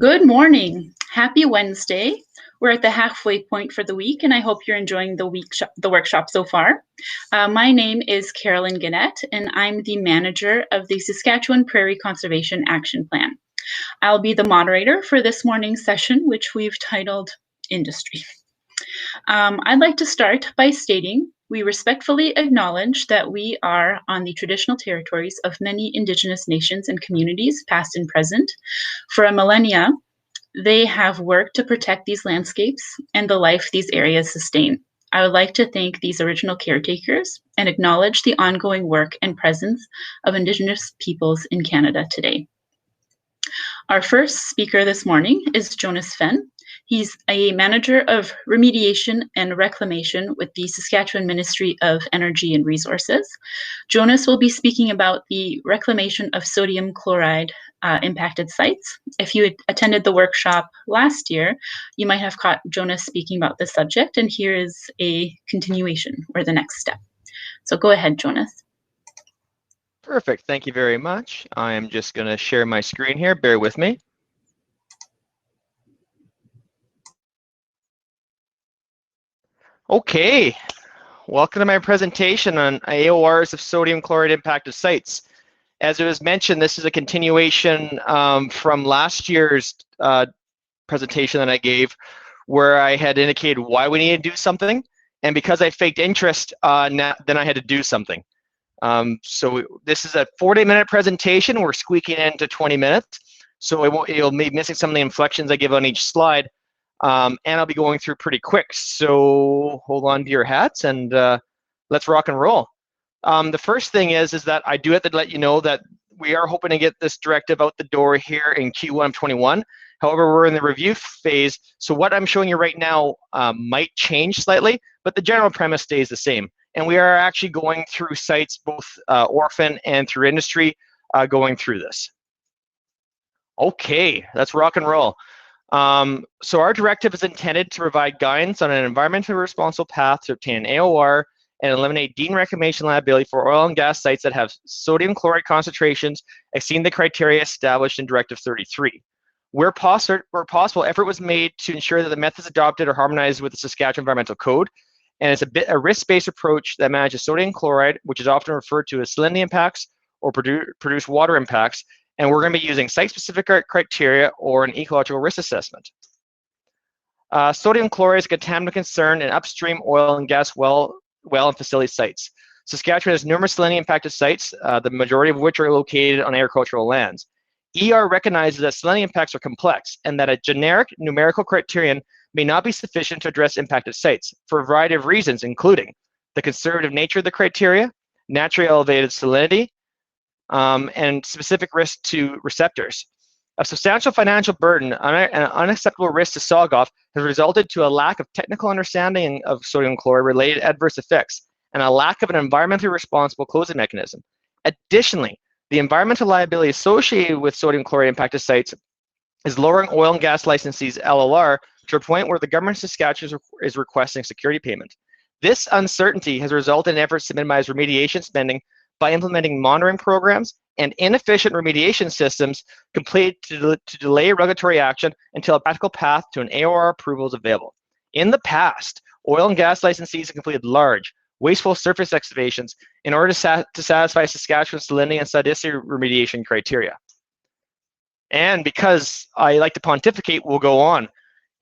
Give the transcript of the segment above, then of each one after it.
Good morning. Happy Wednesday. We're at the halfway point for the week, and I hope you're enjoying the workshop so far. My name is Carolyn Gannett, and I'm the manager of the Saskatchewan Prairie Conservation Action Plan. I'll be the moderator for this morning's session, which we've titled Industry. I'd like to start by stating we respectfully acknowledge that we are on the traditional territories of many Indigenous nations and communities, past and present. For a millennia, they have worked to protect these landscapes and the life these areas sustain. I would like to thank these original caretakers and acknowledge the ongoing work and presence of Indigenous peoples in Canada today. Our first speaker this morning is Jonas Fenn. He's a manager of remediation and reclamation with the Saskatchewan Ministry of Energy and Resources. Jonas will be speaking about the reclamation of sodium chloride impacted sites. If you had attended the workshop last year, you might have caught Jonas speaking about this subject, and here is a continuation or the next step. So go ahead, Jonas. Perfect, thank you very much. I am just gonna share my screen here, bear with me. Okay, welcome to my presentation on AORs of sodium chloride impacted sites. As it was mentioned, this is a continuation from last year's presentation that I gave, where I had indicated why we need to do something, and because I faked interest, then I had to do something. So this is a 40-minute presentation. We're squeaking into 20 minutes, so you'll be missing some of the inflections I give on each slide. And I'll be going through pretty quick, so hold on to your hats and let's rock and roll. The first thing is that I do have to let you know that we are hoping to get this directive out the door here in Q1 of 21. However, we're in the review phase, so what I'm showing you right now might change slightly, but the general premise stays the same. And we are actually going through sites, both Orphan and through industry, going through this. Okay, let's rock and roll. So our directive is intended to provide guidance on an environmentally responsible path to obtain an AOR and eliminate deemed reclamation liability for oil and gas sites that have sodium chloride concentrations exceeding the criteria established in Directive 33. Where possible, effort was made to ensure that the methods adopted are harmonized with the Saskatchewan Environmental Code, and it's a risk-based approach that manages sodium chloride, which is often referred to as salinity impacts or produced water impacts, and we're going to be using site-specific criteria or an ecological risk assessment. Sodium chloride is a contaminant concern in upstream oil and gas well and facility sites. Saskatchewan has numerous salinity impacted sites, the majority of which are located on agricultural lands. ER recognizes that salinity impacts are complex and that a generic numerical criterion may not be sufficient to address impacted sites for a variety of reasons, including the conservative nature of the criteria, naturally elevated salinity, and specific risk to receptors. A substantial financial burden and an unacceptable risk to Soggoff has resulted to a lack of technical understanding of sodium chloride related adverse effects and a lack of an environmentally responsible closing mechanism. Additionally, the environmental liability associated with sodium chloride impacted sites is lowering oil and gas licensees' LLR to a point where the government of Saskatchewan is requesting security payment. This uncertainty has resulted in efforts to minimize remediation spending by implementing monitoring programs and inefficient remediation systems completed to delay regulatory action until a practical path to an AOR approval is available. In the past, oil and gas licensees have completed large, wasteful surface excavations in order to satisfy Saskatchewan's salinity and salinity remediation criteria. And because I like to pontificate, we'll go on.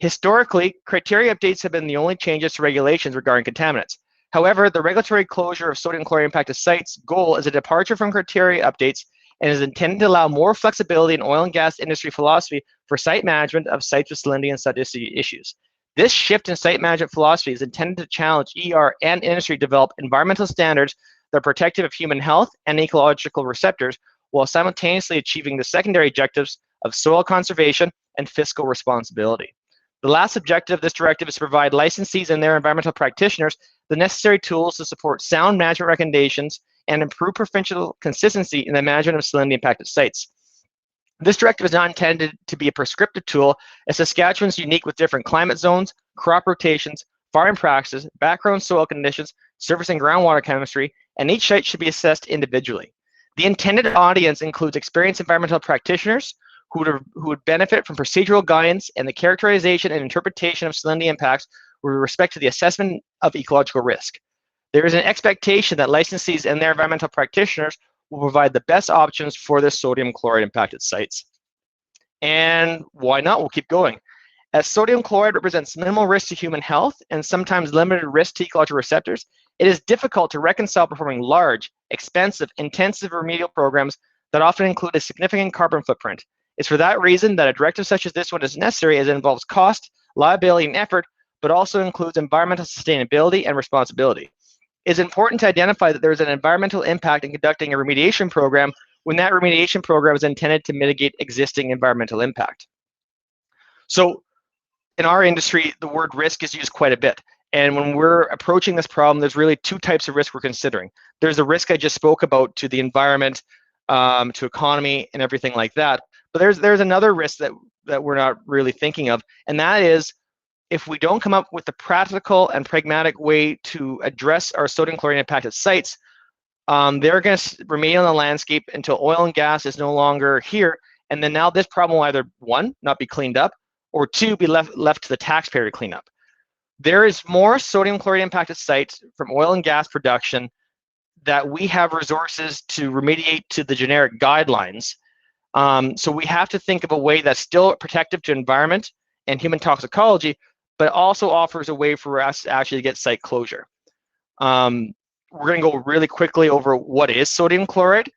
Historically, criteria updates have been the only changes to regulations regarding contaminants. However, the regulatory closure of sodium chloride impacted sites goal is a departure from criteria updates and is intended to allow more flexibility in oil and gas industry philosophy for site management of sites with salinity and salinity issues. This shift in site management philosophy is intended to challenge ER and industry to develop environmental standards that are protective of human health and ecological receptors while simultaneously achieving the secondary objectives of soil conservation and fiscal responsibility. The last objective of this directive is to provide licensees and their environmental practitioners the necessary tools to support sound management recommendations and improve provincial consistency in the management of salinity impacted sites. This directive is not intended to be a prescriptive tool, as Saskatchewan is unique with different climate zones, crop rotations, farming practices, background soil conditions, surface and groundwater chemistry, and each site should be assessed individually. The intended audience includes experienced environmental practitioners who would benefit from procedural guidance and the characterization and interpretation of salinity impacts with respect to the assessment of ecological risk. There is an expectation that licensees and their environmental practitioners will provide the best options for the sodium chloride impacted sites. And why not? We'll keep going. As sodium chloride represents minimal risk to human health and sometimes limited risk to ecological receptors, it is difficult to reconcile performing large, expensive, intensive remedial programs that often include a significant carbon footprint. It's for that reason that a directive such as this one is necessary, as it involves cost, liability, and effort, but also includes environmental sustainability and responsibility. It's important to identify that there is an environmental impact in conducting a remediation program when that remediation program is intended to mitigate existing environmental impact. So in our industry, the word risk is used quite a bit. And when we're approaching this problem, there's really two types of risk we're considering. There's the risk I just spoke about to the environment, to economy, and everything like that. But there's another risk that we're not really thinking of, and that is if we don't come up with the practical and pragmatic way to address our sodium chloride impacted sites, they're going to remain on the landscape until oil and gas is no longer here. And then now this problem will either, one, not be cleaned up, or two, be left to the taxpayer to clean up. There is more sodium chloride impacted sites from oil and gas production that we have resources to remediate to the generic guidelines. So we have to think of a way that's still protective to environment and human toxicology, but also offers a way for us to actually get site closure. We're going to go really quickly over what is sodium chloride.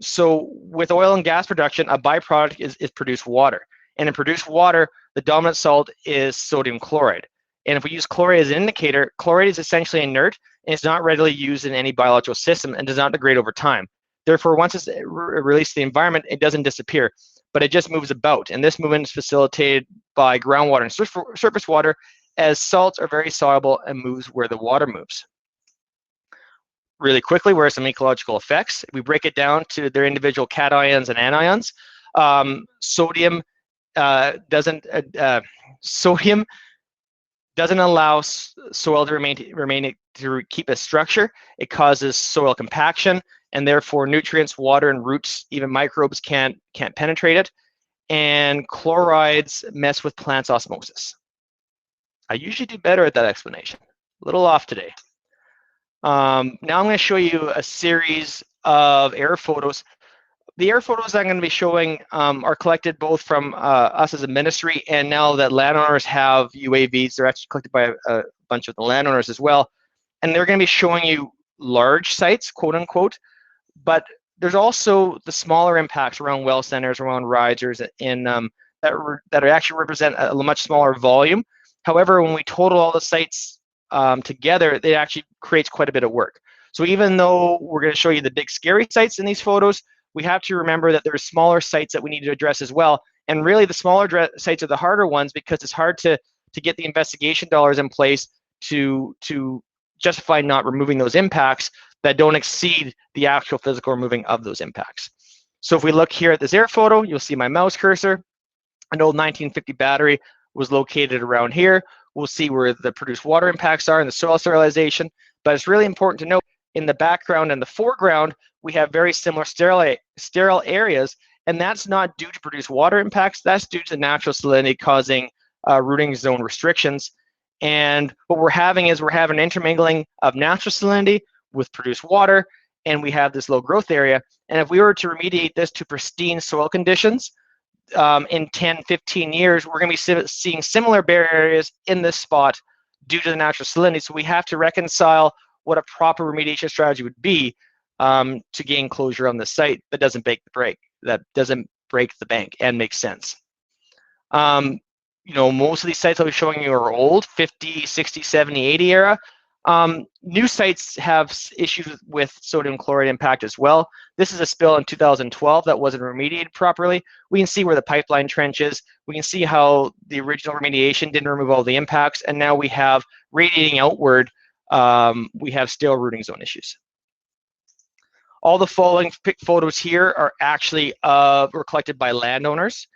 So with oil and gas production, a byproduct is produced water. And in produced water, the dominant salt is sodium chloride. And if we use chloride as an indicator, chloride is essentially inert and it's not readily used in any biological system and does not degrade over time. Therefore, once it's released to the environment, it doesn't disappear, but it just moves about. And this movement is facilitated by groundwater and surface water, as salts are very soluble and moves where the water moves. Really quickly, where are some ecological effects? We break it down to their individual cations and anions. Sodium doesn't allow soil to keep a structure. It causes soil compaction, and therefore nutrients, water, and roots, even microbes can't penetrate it. And chlorides mess with plants' osmosis. I usually do better at that explanation. A little off today. Now I'm going to show you a series of air photos. The air photos I'm going to be showing are collected both from us as a ministry, and now that landowners have UAVs, they're actually collected by a bunch of the landowners as well. And they're going to be showing you large sites, quote unquote, but there's also the smaller impacts around well centers, around risers, and that actually represent a much smaller volume. However, when we total all the sites together, it actually creates quite a bit of work. So even though we're going to show you the big scary sites in these photos, we have to remember that there's smaller sites that we need to address as well. And really the smaller sites are the harder ones, because it's hard to get the investigation dollars in place to justify not removing those impacts that don't exceed the actual physical removing of those impacts. So if we look here at this air photo, you'll see my mouse cursor. An old 1950 battery was located around here. We'll see where the produced water impacts are and the soil sterilization. But it's really important to note, in the background and the foreground, we have very similar sterile areas, and that's not due to produced water impacts. That's due to natural salinity causing rooting zone restrictions. And what we're having is an intermingling of natural salinity with produced water, and we have this low growth area. And if we were to remediate this to pristine soil conditions, in 10, 15 years, we're going to be seeing similar bare areas in this spot due to the natural salinity. So we have to reconcile what a proper remediation strategy would be to gain closure on the site that doesn't break the bank and makes sense. Most of these sites I'll be showing you are old, 50, 60, 70, 80 era. New sites have issues with sodium chloride impact as well. This is a spill in 2012 that wasn't remediated properly. We can see where the pipeline trench is. We can see how the original remediation didn't remove all the impacts, and now we have radiating outward. We have still rooting zone issues. All the following photos here are actually were collected by landowners.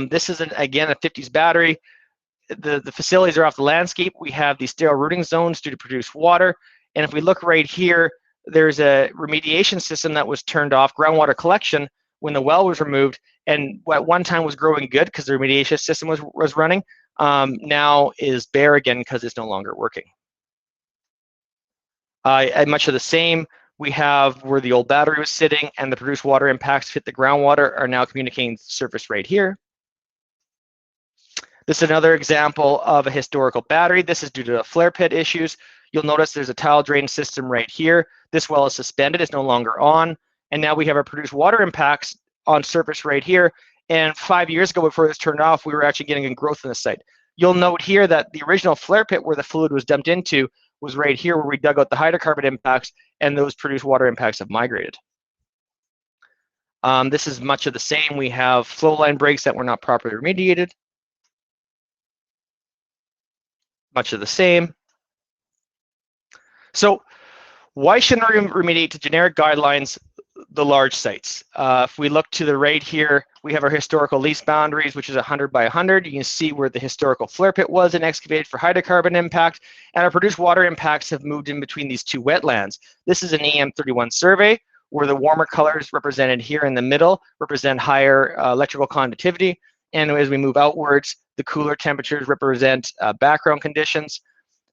This is again a 50s battery. The facilities are off the landscape. We have these sterile rooting zones due to produced water. And if we look right here, there's a remediation system that was turned off, groundwater collection, when the well was removed, and at one time was growing good because the remediation system was running, now is bare again because it's no longer working. And much of the same, we have where the old battery was sitting and the produced water impacts hit the groundwater are now communicating surface right here. This is another example of a historical battery. This is due to flare pit issues. You'll notice there's a tile drain system right here. This well is suspended, it's no longer on. And now we have our produced water impacts on surface right here. And 5 years ago, before this turned off, we were actually getting a growth in the site. You'll note here that the original flare pit where the fluid was dumped into was right here where we dug out the hydrocarbon impacts, and those produced water impacts have migrated. This is much of the same. We have flow line breaks that were not properly remediated. Much of the same. So why shouldn't we remediate to generic guidelines the large sites? If we look to the right here, we have our historical lease boundaries, which is 100 by 100. You can see where the historical flare pit was and excavated for hydrocarbon impact, and our produced water impacts have moved in between these two wetlands. This is an EM31 survey where the warmer colors represented here in the middle represent higher electrical conductivity, and as we move outwards, the cooler temperatures represent background conditions.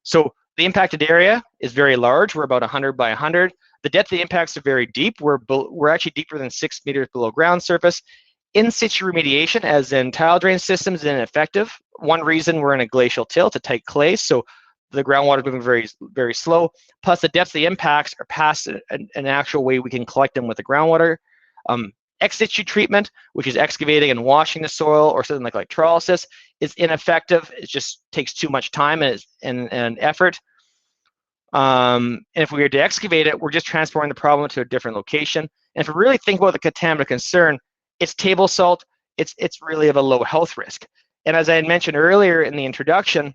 So the impacted area is very large. We're about 100 by 100. The depth of the impacts are very deep. We're actually deeper than 6 meters below ground surface. In situ remediation, as in tile drain systems, is ineffective. One reason, we're in a glacial tilt, a tight clay, so the groundwater is moving very, very slow. Plus, the depth of the impacts are past an actual way we can collect them with the groundwater. Ex situ treatment, which is excavating and washing the soil, or something like electrolysis, is ineffective. It just takes too much time and effort. And if we were to excavate it, we're just transporting the problem to a different location. And if we really think about the contaminant concern, it's table salt. It's really of a low health risk. And as I had mentioned earlier in the introduction,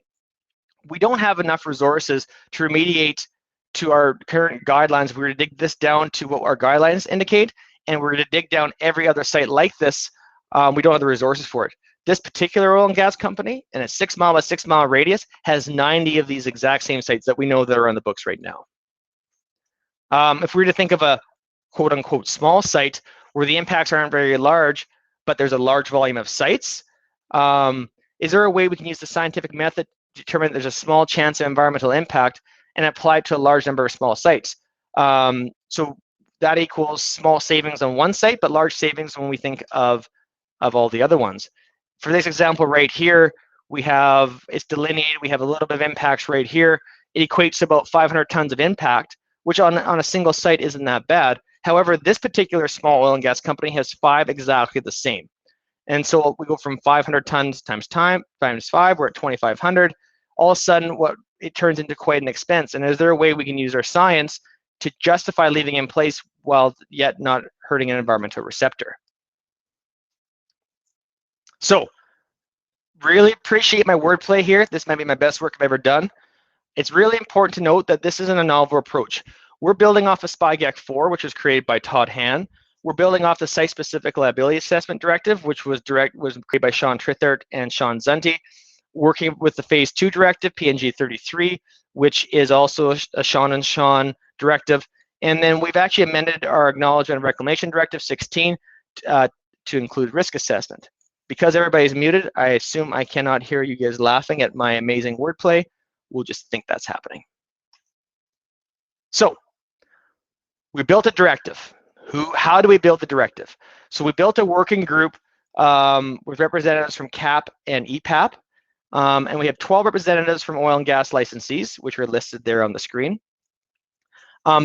we don't have enough resources to remediate to our current guidelines. If we were to dig this down to what our guidelines indicate, and we're to dig down every other site like this, we don't have the resources for it. This particular oil and gas company, in a 6 mile by 6 mile radius, has 90 of these exact same sites that we know that are on the books right now. If we were to think of a quote unquote small site where the impacts aren't very large, but there's a large volume of sites, is there a way we can use the scientific method to determine that there's a small chance of environmental impact and apply it to a large number of small sites? So that equals small savings on one site, but large savings when we think of all the other ones. For this example right here, it's delineated, we have a little bit of impacts right here. It equates to about 500 tons of impact, which on a single site isn't that bad. However, this particular small oil and gas company has 5 exactly the same. And so we go from 500 tons times 5, we're at 2,500. All of a sudden, it turns into quite an expense. And is there a way we can use our science to justify leaving in place while yet not hurting an environmental receptor? So, really appreciate my wordplay here. This might be my best work I've ever done. It's really important to note that this isn't a novel approach. We're building off of SPIGAC 4, which was created by Todd Hann. We're building off the Site-Specific Liability Assessment Directive, which was created by Sean Trithert and Sean Zunti, working with the Phase 2 Directive, PNG033, which is also a Sean and Sean directive. And then we've actually amended our Acknowledgement of Reclamation Directive 16 to include risk assessment. Because everybody's muted, I assume I cannot hear you guys laughing at my amazing wordplay. We'll just think that's happening. So, we built a directive. How do we build the directive? So we built a working group with representatives from CAP and EPAP, and we have 12 representatives from oil and gas licensees, which are listed there on the screen.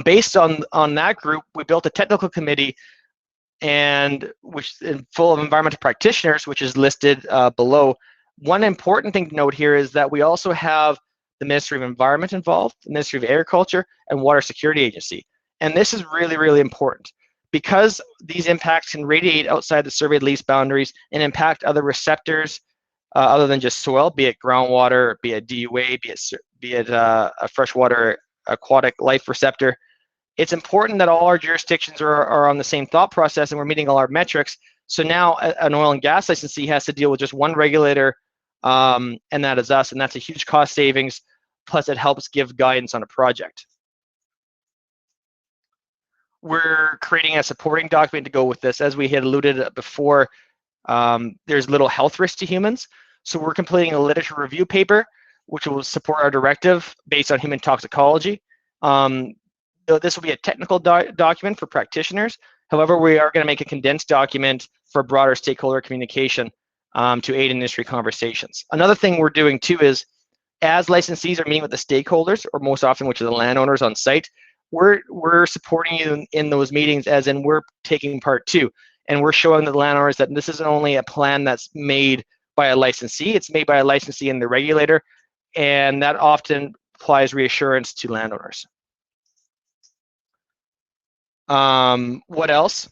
Based on that group, we built a technical committee, and which is full of environmental practitioners, which is listed below. One important thing to note here is that we also have the Ministry of Environment involved, the Ministry of Agriculture, and Water Security Agency. And this is really, really important because these impacts can radiate outside the surveyed lease boundaries and impact other receptors other than just soil, be it groundwater, be it DUA, be it a freshwater aquatic life receptor. It's important that all our jurisdictions are on the same thought process and we're meeting all our metrics. So now an oil and gas licensee has to deal with just one regulator, and that is us, and that's a huge cost savings, plus it helps give guidance on a project. we're creating a supporting document to go with this. As we had alluded before, there's little health risk to humans. So we're completing a literature review paper, which will support our directive based on human toxicology. This will be a technical document for practitioners. However, we are going to make a condensed document for broader stakeholder communication to aid industry conversations. Another thing we're doing too is, as licensees are meeting with the stakeholders, or most often which are the landowners on site, we're supporting you in those meetings, as in we're taking part too. And we're showing the landowners that this isn't only a plan that's made by a licensee, it's made by a licensee and the regulator, and that often applies reassurance to landowners. What else?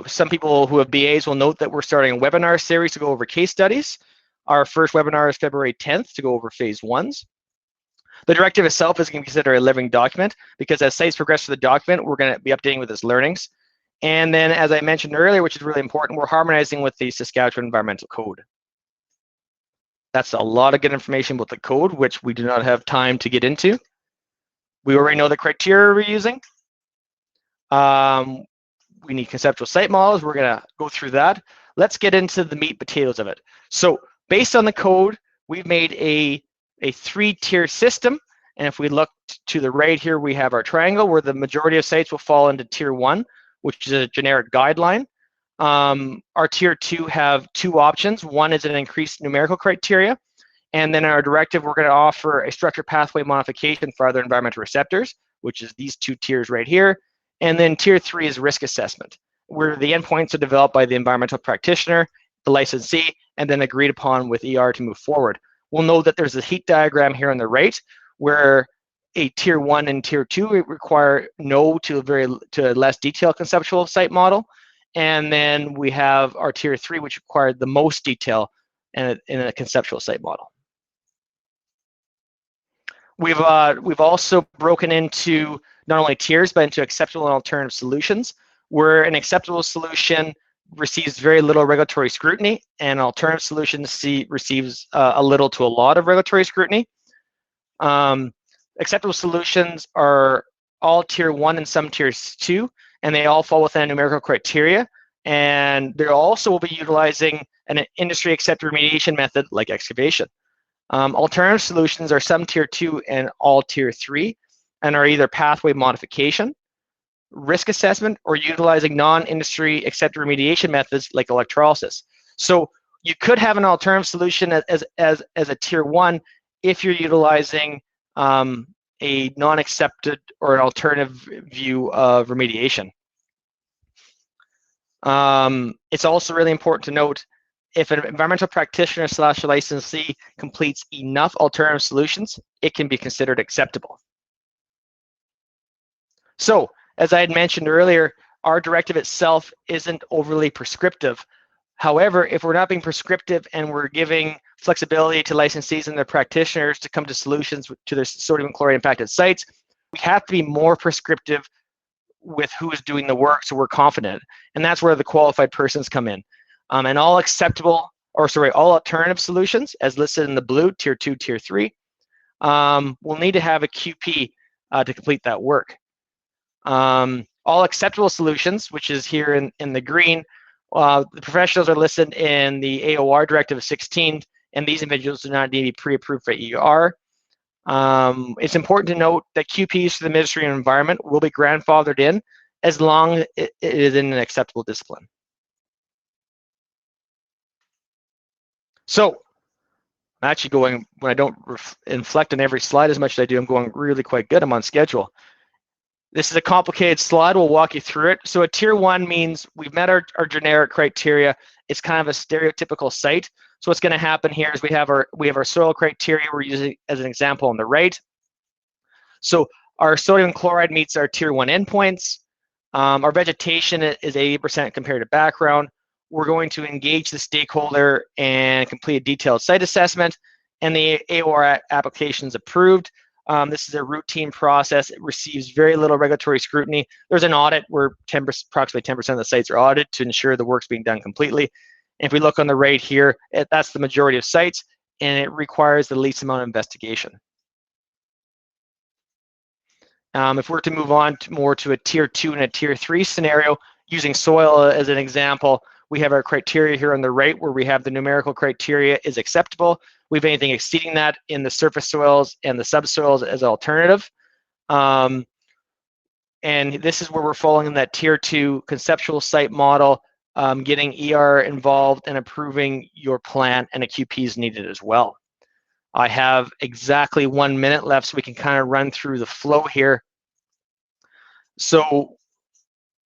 Some people who have BAs will note that we're starting a webinar series to go over case studies. Our first webinar is February 10th to go over phase 1s. The directive itself is going to be considered a living document, because as sites progress through the document, we're going to be updating with its learnings. And then, as I mentioned earlier, which is really important, we're harmonizing with the Saskatchewan Environmental Code. That's a lot of good information about the code, which we do not have time to get into. We already know the criteria we're using. We need conceptual site models. We're going to go through that. Let's get into the meat and potatoes of it. So based on the code, we've made a 3-tier system. And if we look to the right here, we have our triangle where the majority of sites will fall into tier 1, which is a generic guideline. Our tier 2 have 2 options. One is an increased numerical criteria. And then in our directive, we're going to offer a structure pathway modification for other environmental receptors, which is these 2 tiers right here. And then tier 3 is risk assessment, where the endpoints are developed by the environmental practitioner, the licensee, and then agreed upon with ER to move forward. We'll know that there's a heat diagram here on the right, where a tier 1 and tier 2 require no to a less detailed conceptual site model. And then we have our tier 3, which required the most detail in a conceptual site model. We've also broken into not only tiers, but into acceptable and alternative solutions, where an acceptable solution receives very little regulatory scrutiny, and alternative solution receives a little to a lot of regulatory scrutiny. Acceptable solutions are all tier 1 and some tiers 2, and they all fall within a numerical criteria. And they also will be utilizing an industry accepted remediation method like excavation. Alternative solutions are some tier 2 and all tier 3, and are either pathway modification, risk assessment, or utilizing non-industry accepted remediation methods like electrolysis. So you could have an alternative solution as a tier 1 if you're utilizing a non-accepted or an alternative view of remediation. It's also really important to note, if an environmental practitioner / licensee completes enough alternative solutions, it can be considered acceptable. So, as I had mentioned earlier, our directive itself isn't overly prescriptive. However, if we're not being prescriptive and we're giving flexibility to licensees and their practitioners to come to solutions to their sodium chloride impacted sites, we have to be more prescriptive with who is doing the work so we're confident. And that's where the qualified persons come in. And all alternative solutions, as listed in the blue, tier 2, tier 3, will need to have a QP to complete that work. All acceptable solutions, which is here in the green, the professionals are listed in the AOR Directive of 16, and these individuals do not need to be pre-approved for ER. It's important to note that QPs for the Ministry of Environment will be grandfathered in as long as it is in an acceptable discipline. So I'm actually going, when I don't inflect on every slide as much as I do, I'm going really quite good. I'm on schedule. This is a complicated slide. We'll walk you through it. So a tier 1 means we've met our generic criteria. It's kind of a stereotypical site. So what's going to happen here is we have our soil criteria we're using as an example on the right. So our sodium chloride meets our tier 1 endpoints. Our vegetation is 80% compared to background. We're going to engage the stakeholder and complete a detailed site assessment, and the AOR application is approved. This is a routine process. It receives very little regulatory scrutiny. There's an audit where approximately 10% of the sites are audited to ensure the work's being done completely. And if we look on the right here, that's the majority of sites, and it requires the least amount of investigation. If we're to move on more to a tier 2 and a tier 3 scenario, using soil as an example, we have our criteria here on the right where we have the numerical criteria is acceptable. We have anything exceeding that in the surface soils and the subsoils as an alternative. And this is where we're falling in that tier 2 conceptual site model, getting ER involved and approving your plan, and a QP is needed as well. I have exactly 1 minute left, so we can kind of run through the flow here. So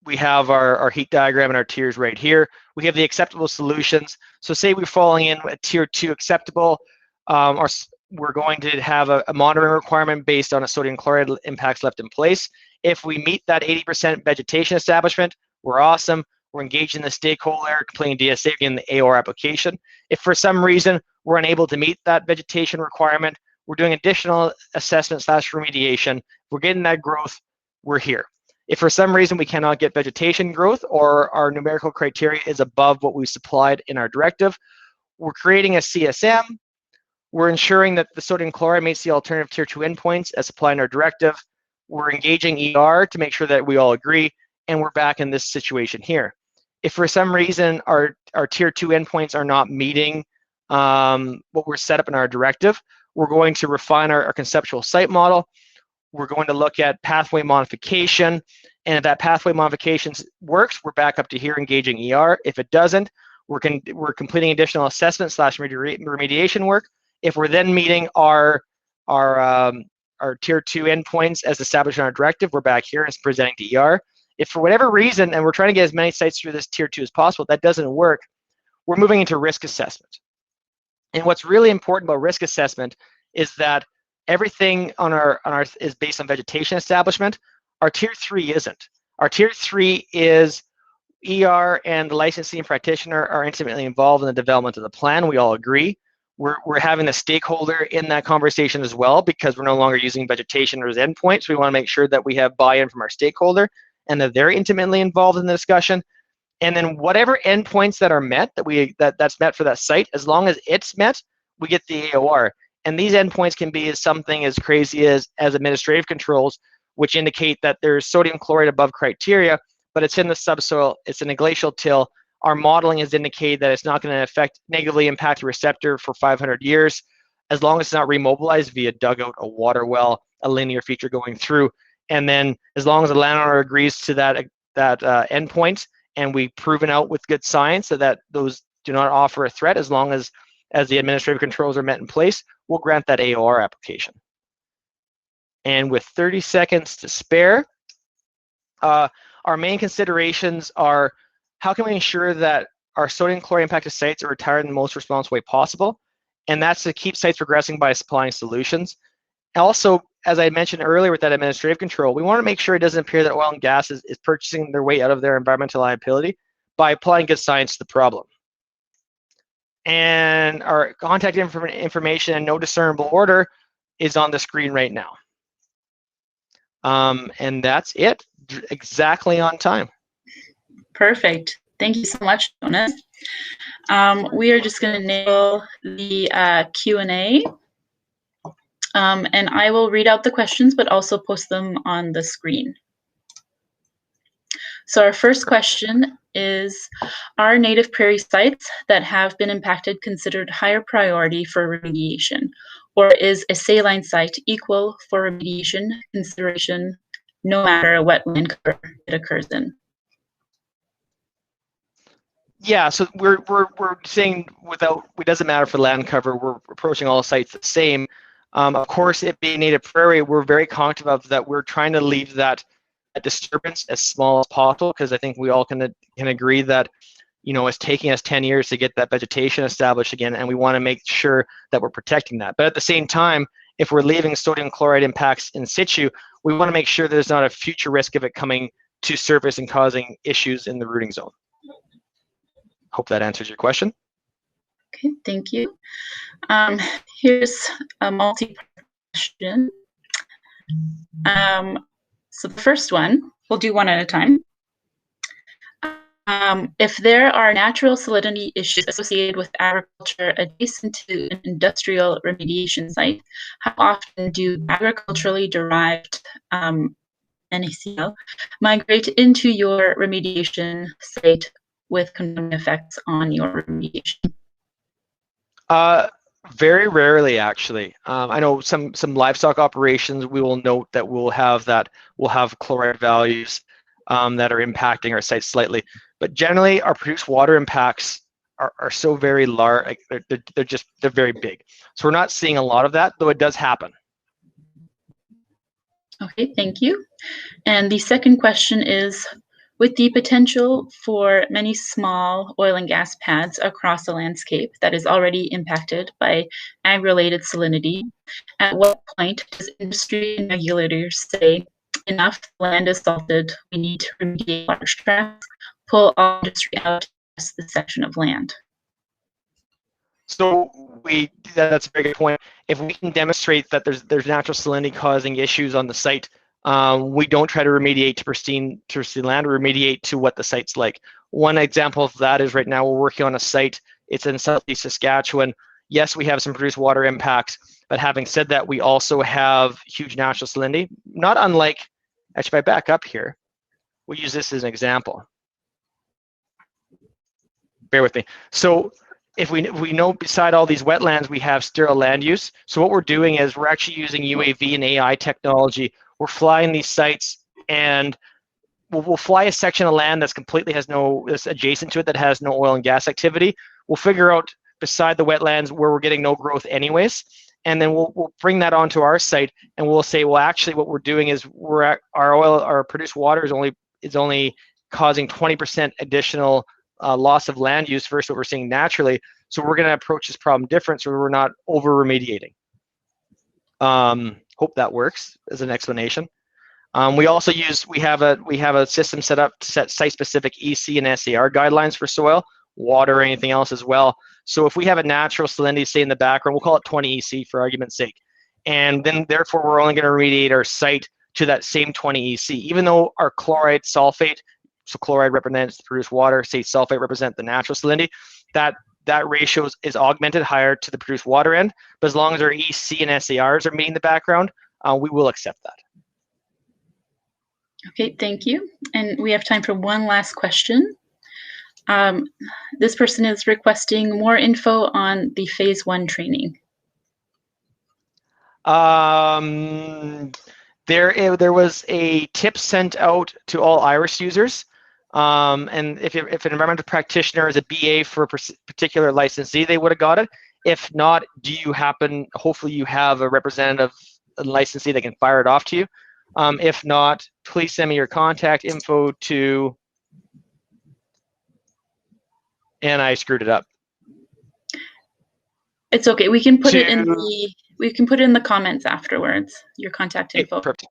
we have our heat diagram and our tiers right here. We have the acceptable solutions. So say we're falling in at tier 2 acceptable, we're going to have a monitoring requirement based on a sodium chloride impacts left in place. If we meet that 80% vegetation establishment, we're awesome. We're engaging the stakeholder, completing DSA in the AOR application. If for some reason we're unable to meet that vegetation requirement, we're doing additional assessment/remediation. We're getting that growth, we're here. If for some reason we cannot get vegetation growth or our numerical criteria is above what we supplied in our directive, we're creating a CSM. We're ensuring that the sodium chloride meets the alternative tier 2 endpoints as supplied in our directive. We're engaging ER to make sure that we all agree, and we're back in this situation here. If for some reason our tier 2 endpoints are not meeting what we're set up in our directive, we're going to refine our conceptual site model. We're going to look at pathway modification, and if that pathway modification works, we're back up to here engaging ER. If it doesn't, we're completing additional assessment/remediation work. If we're then meeting our tier 2 endpoints as established in our directive, we're back here and it's presenting to ER. If for whatever reason, and we're trying to get as many sites through this tier 2 as possible, that doesn't work, we're moving into risk assessment. And what's really important about risk assessment is that everything on our is based on vegetation establishment. Our tier 3 isn't. Our tier 3 is ER and the licensing practitioner are intimately involved in the development of the plan. We all agree. We're having the stakeholder in that conversation as well, because we're no longer using vegetation as endpoints. We want to make sure that we have buy-in from our stakeholder and that they're intimately involved in the discussion. And then whatever endpoints that are met, that's met for that site, as long as it's met, we get the AOR. And these endpoints can be something as crazy as administrative controls, which indicate that there's sodium chloride above criteria, but it's in the subsoil, it's in a glacial till. Our modeling has indicated that it's not going to negatively impact the receptor for 500 years, as long as it's not remobilized via dugout, a water well, a linear feature going through. And then as long as the landowner agrees to that endpoint, and we've proven out with good science that those do not offer a threat, as long as the administrative controls are met in place, we'll grant that AOR application. And with 30 seconds to spare, our main considerations are, how can we ensure that our sodium chloride impacted sites are retired in the most responsible way possible? And that's to keep sites progressing by supplying solutions. Also, as I mentioned earlier with that administrative control, we want to make sure it doesn't appear that oil and gas is purchasing their way out of their environmental liability by applying good science to the problem. And our contact information in no discernible order is on the screen right now. And that's it, exactly on time. Perfect. Thank you so much, Jonas. We are just going to enable the Q&A. And I will read out the questions, but also post them on the screen. So our first question is, are native prairie sites that have been impacted considered higher priority for remediation? Or is a saline site equal for remediation consideration no matter what land cover it occurs in? Yeah, so we're saying it doesn't matter for land cover, we're approaching all sites the same. Of course, it being native prairie, we're very conscious of that. We're trying to leave that disturbance as small as possible, because I think we all can agree that, you know, it's taking us 10 years to get that vegetation established again, and we want to make sure that we're protecting that. But at the same time, if we're leaving sodium chloride impacts in situ, we want to make sure there's not a future risk of it coming to surface and causing issues in the rooting zone. Hope that answers your question. Okay, thank you. Here's a multi-part question. So the first one, we'll do one at a time. If there are natural salinity issues associated with agriculture adjacent to an industrial remediation site, how often do agriculturally derived NaCl migrate into your remediation site with confounding effects on your remediation? Very rarely, actually. I know some livestock operations, we will note that we'll have chloride values that are impacting our sites slightly. But generally, our produced water impacts are so very large, like they're very big. So we're not seeing a lot of that, though it does happen. Okay, thank you. And the second question is, with the potential for many small oil and gas pads across a landscape that is already impacted by ag-related salinity, at what point does industry and regulators say, enough, land is salted, we need to remediate water stress, pull all industry out of this section of land? So that's a very good point. If we can demonstrate that there's natural salinity causing issues on the site, we don't try to remediate to pristine land, we remediate to what the site's like. One example of that is right now we're working on a site, it's in southeast Saskatchewan. Yes, we have some produced water impacts, but having said that, we also have huge natural salinity, not unlike, actually if I back up here, we'll use this as an example. Bear with me. So if we know beside all these wetlands, we have sterile land use. So what we're doing is we're actually using UAV and AI technology. We're flying these sites, and we'll fly a section of land that's adjacent to it that has no oil and gas activity. We'll figure out beside the wetlands where we're getting no growth anyways, and then we'll bring that onto our site, and we'll say, well, actually, what we're doing is our produced water is only causing 20% additional loss of land use versus what we're seeing naturally. So we're going to approach this problem different, so we're not over remediating. Hope that works as an explanation. We also have a system set up to set site-specific EC and SAR guidelines for soil, water, or anything else as well. So if we have a natural salinity, say in the background, we'll call it 20 EC for argument's sake, and then therefore we're only going to remediate our site to that same 20 EC, even though our chloride, sulfate, so chloride represents the produced water, say sulfate represent the natural salinity, that ratio is augmented higher to the produced water end, but as long as our EC and SARs are meeting the background, we will accept that. Okay, thank you. And we have time for one last question. This person is requesting more info on the phase 1 training. There was a tip sent out to all IRIS users. And if an environmental practitioner is a BA for a particular licensee, they would have got it. If not, hopefully you have a representative licensee that can fire it off to you. If not, please send me your contact info to, and I screwed it up. It's okay. We can put it in the comments afterwards. Your contact info. Perfect.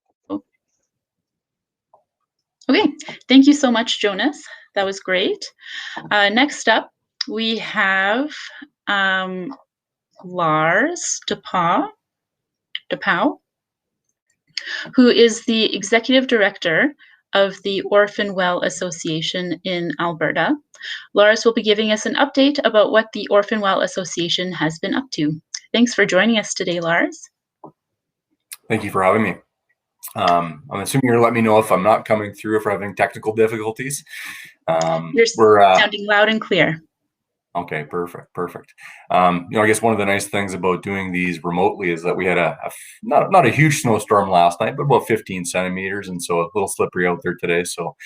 Okay, thank you so much, Jonas. That was great. Next up, we have Lars DePauw, who is the Executive Director of the Orphan Well Association in Alberta. Lars will be giving us an update about what the Orphan Well Association has been up to. Thanks for joining us today, Lars. Thank you for having me. I'm assuming you're going to let me know if I'm not coming through, if we're having technical difficulties. You're sounding loud and clear. Okay, perfect. I guess one of the nice things about doing these remotely is that we had not a huge snowstorm last night, but about 15 centimeters, and so a little slippery out there today. So,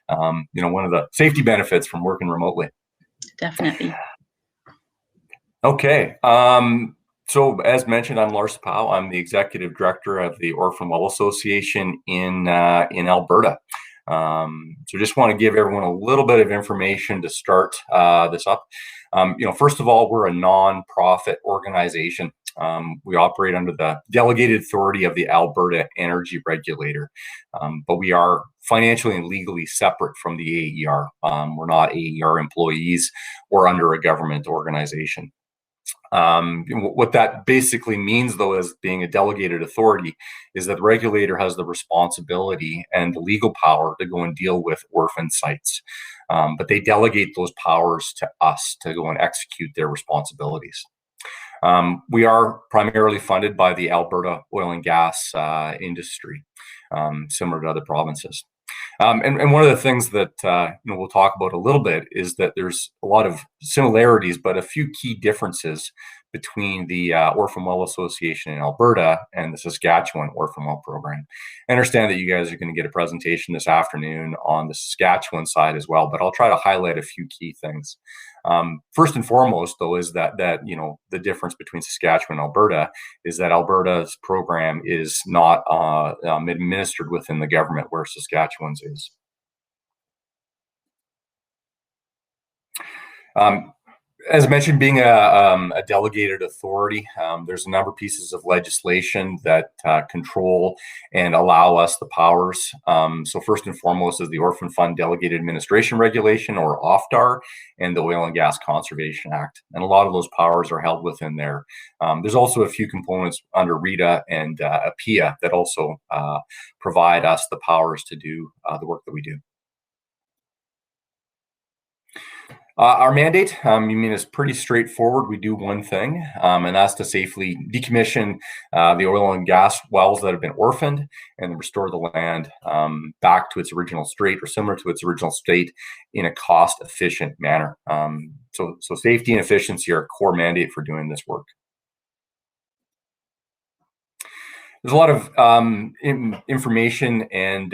one of the safety benefits from working remotely. Definitely. Okay. So as mentioned, I'm Lars DePauw. I'm the Executive Director of the Orphan Well Association in Alberta. So just want to give everyone a little bit of information to start this up. First of all, we're a non-profit organization. We operate under the delegated authority of the Alberta Energy Regulator, but we are financially and legally separate from the AER. We're not AER employees or under a government organization. What that basically means, though, as being a delegated authority, is that the regulator has the responsibility and the legal power to go and deal with orphan sites. But they delegate those powers to us to go and execute their responsibilities. We are primarily funded by the Alberta oil and gas industry, similar to other provinces. And one of the things that we'll talk about a little bit is that there's a lot of similarities, but a few key differences between the Orphan Well Association in Alberta and the Saskatchewan Orphan Well Program. I understand that you guys are going to get a presentation this afternoon on the Saskatchewan side as well, but I'll try to highlight a few key things. First and foremost, though, is that the difference between Saskatchewan and Alberta is that Alberta's program is not administered within the government, where Saskatchewan's is. As mentioned, being a delegated authority, there's a number of pieces of legislation that control and allow us the powers. So first and foremost is the Orphan Fund Delegated Administration Regulation, or OFDAR, and the Oil and Gas Conservation Act. And a lot of those powers are held within there. There's also a few components under RETA and APIA that also provide us the powers to do the work that we do. Our mandate, is pretty straightforward. We do one thing, and that's to safely decommission the oil and gas wells that have been orphaned and restore the land back to its original state, or similar to its original state, in a cost-efficient manner. So safety and efficiency are a core mandate for doing this work. There's a lot of information and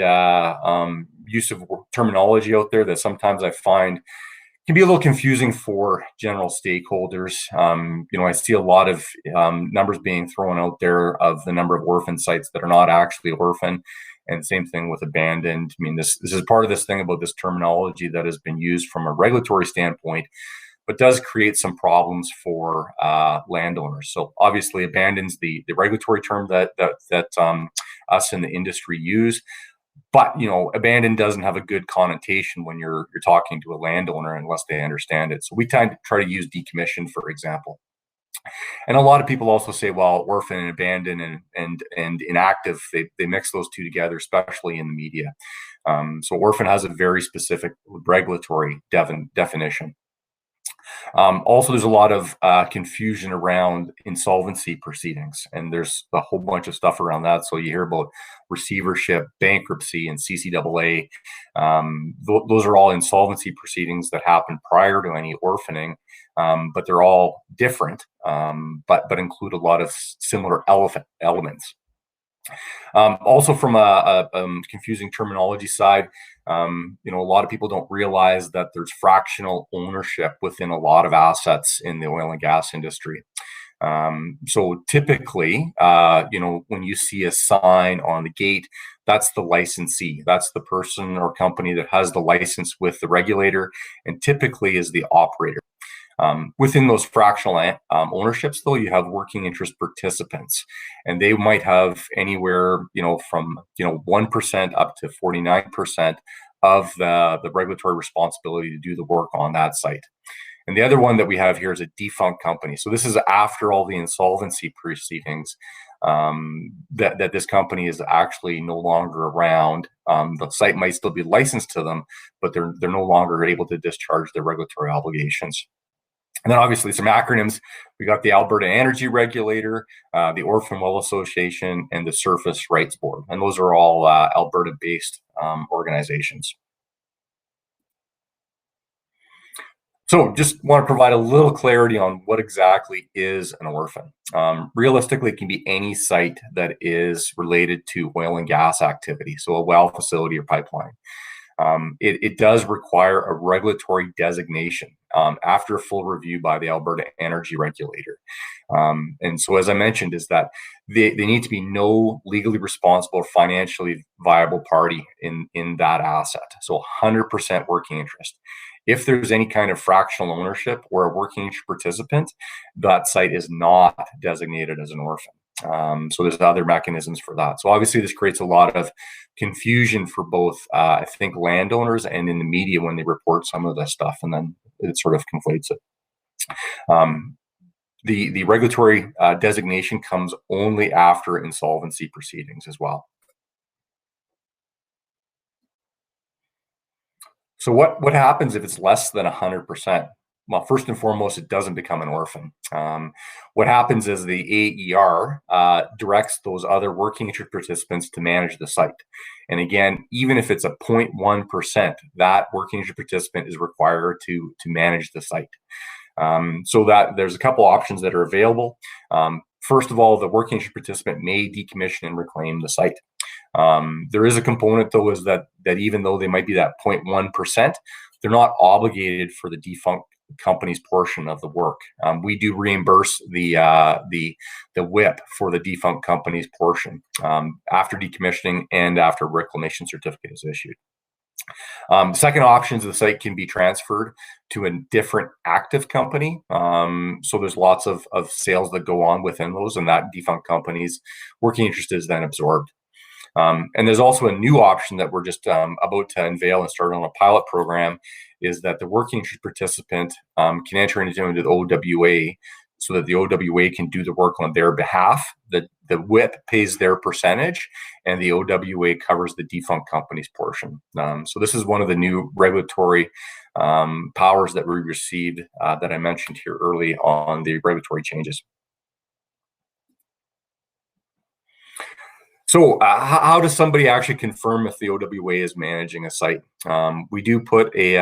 use of terminology out there that sometimes I find can be a little confusing for general stakeholders. I see a lot of numbers being thrown out there of the number of orphan sites that are not actually orphan, and same thing with abandoned. This is part of this thing about this terminology that has been used from a regulatory standpoint, but does create some problems for landowners. So obviously, abandon's the regulatory term that us in the industry use. But abandoned doesn't have a good connotation when you're talking to a landowner unless they understand it. So we try to use decommission, for example. And a lot of people also say, well, orphan and abandoned and inactive, they mix those two together, especially in the media. So orphan has a very specific regulatory definition. Also, there's a lot of confusion around insolvency proceedings, and there's a whole bunch of stuff around that. So you hear about receivership, bankruptcy, and CCAA. Those are all insolvency proceedings that happen prior to any orphaning, but they're all different, but include a lot of similar elements. Also, from a confusing terminology side, a lot of people don't realize that there's fractional ownership within a lot of assets in the oil and gas industry. So typically, when you see a sign on the gate, that's the licensee. That's the person or company that has the license with the regulator, and typically is the operator. Within those fractional ownerships, though, you have working interest participants, and they might have anywhere, from 1% up to 49% of the regulatory responsibility to do the work on that site. And the other one that we have here is a defunct company. So this is after all the insolvency proceedings, that this company is actually no longer around. The site might still be licensed to them, but they're no longer able to discharge their regulatory obligations. And then obviously some acronyms. We got the Alberta Energy Regulator, the Orphan Well Association, and the Surface Rights Board. And those are all Alberta-based organizations. So just want to provide a little clarity on what exactly is an orphan. Realistically, it can be any site that is related to oil and gas activity, so a well facility or pipeline. It does require a regulatory designation after a full review by the Alberta Energy Regulator. And so, as I mentioned, is that they need to be no legally responsible or financially viable party in that asset. So 100% working interest. If there's any kind of fractional ownership or a working interest participant, that site is not designated as an orphan. So there's other mechanisms for that. So obviously this creates a lot of confusion for both, I think, landowners and in the media when they report some of this stuff, and then it sort of conflates it. The regulatory designation comes only after insolvency proceedings as well. So what happens if it's less than 100%? Well, first and foremost, it doesn't become an orphan. What happens is the AER directs those other working interest participants to manage the site. And again, even if it's a 0.1%, that working interest participant is required to manage the site. So that there's a couple options that are available. First of all, the working interest participant may decommission and reclaim the site. There is a component, though, is that even though they might be that 0.1%, they're not obligated for the defunct company's portion of the work. We do reimburse the WIP for the defunct company's portion after decommissioning and after reclamation certificate is issued. Second option is the site can be transferred to a different active company. So there's lots of sales that go on within those, and that defunct company's working interest is then absorbed. And there's also a new option that we're just about to unveil and start on a pilot program, is that the working interest participant can enter into the OWA so that the OWA can do the work on their behalf. The WIP pays their percentage, and the OWA covers the defunct company's portion. So this is one of the new regulatory powers that we received that I mentioned here early on the regulatory changes. So how does somebody actually confirm if the OWA is managing a site? We do put a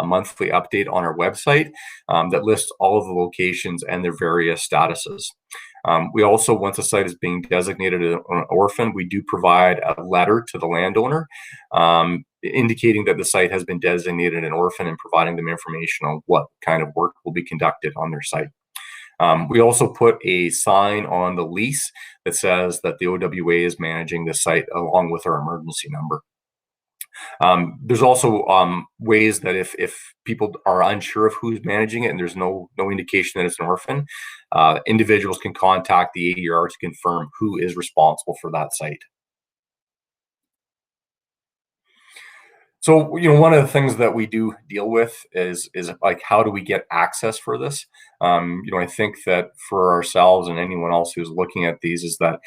monthly update on our website that lists all of the locations and their various statuses. We also, once a site is being designated an orphan, we do provide a letter to the landowner indicating that the site has been designated an orphan and providing them information on what kind of work will be conducted on their site. We also put a sign on the lease that says that the OWA is managing the site along with our emergency number. There's also ways that if people are unsure of who's managing it and there's no indication that it's an orphan, individuals can contact the AER to confirm who is responsible for that site. So, one of the things that we do deal with is like, how do we get access for this? I think that for ourselves and anyone else who's looking at these is that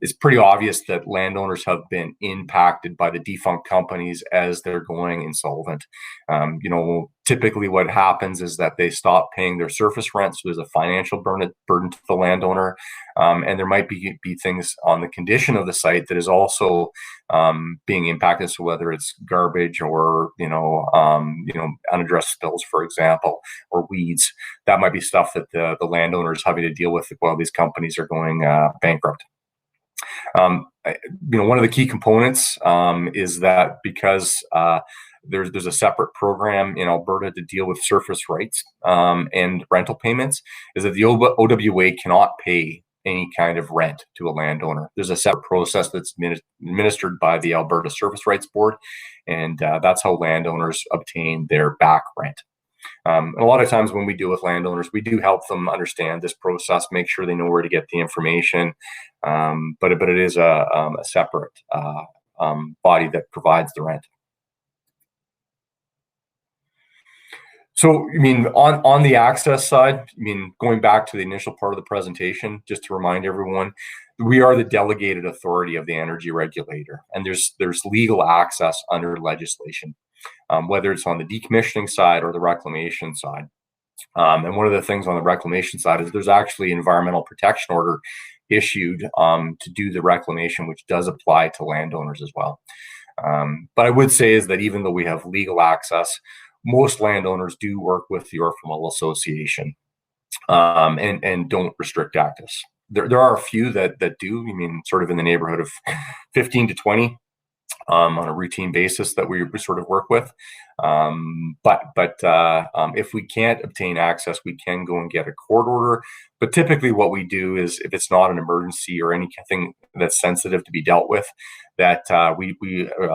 it's pretty obvious that landowners have been impacted by the defunct companies as they're going insolvent. Typically what happens is that they stop paying their surface rent, so there's a financial burden to the landowner, and there might be things on the condition of the site that is also being impacted. So whether it's garbage or unaddressed spills, for example, or weeds, that might be stuff that the landowner is having to deal with while these companies are going bankrupt. One of the key components is that because there's a separate program in Alberta to deal with surface rights and rental payments, is that the OWA cannot pay any kind of rent to a landowner. There's a separate process that's administered by the Alberta Surface Rights Board, and that's how landowners obtain their back rent. And a lot of times when we deal with landowners, we do help them understand this process, make sure they know where to get the information, but it is a separate body that provides the rent. So, on the access side, going back to the initial part of the presentation, just to remind everyone, we are the delegated authority of the energy regulator, and there's legal access under legislation, whether it's on the decommissioning side or the reclamation side. And one of the things on the reclamation side is there's actually an environmental protection order issued to do the reclamation, which does apply to landowners as well. But I would say is that even though we have legal access, most landowners do work with the Orphan Association and don't restrict access. There are a few that do, sort of in the neighborhood of 15 to 20 on a routine basis that we sort of work with. But if we can't obtain access, we can go and get a court order. But typically what we do is, if it's not an emergency or anything that's sensitive to be dealt with, that we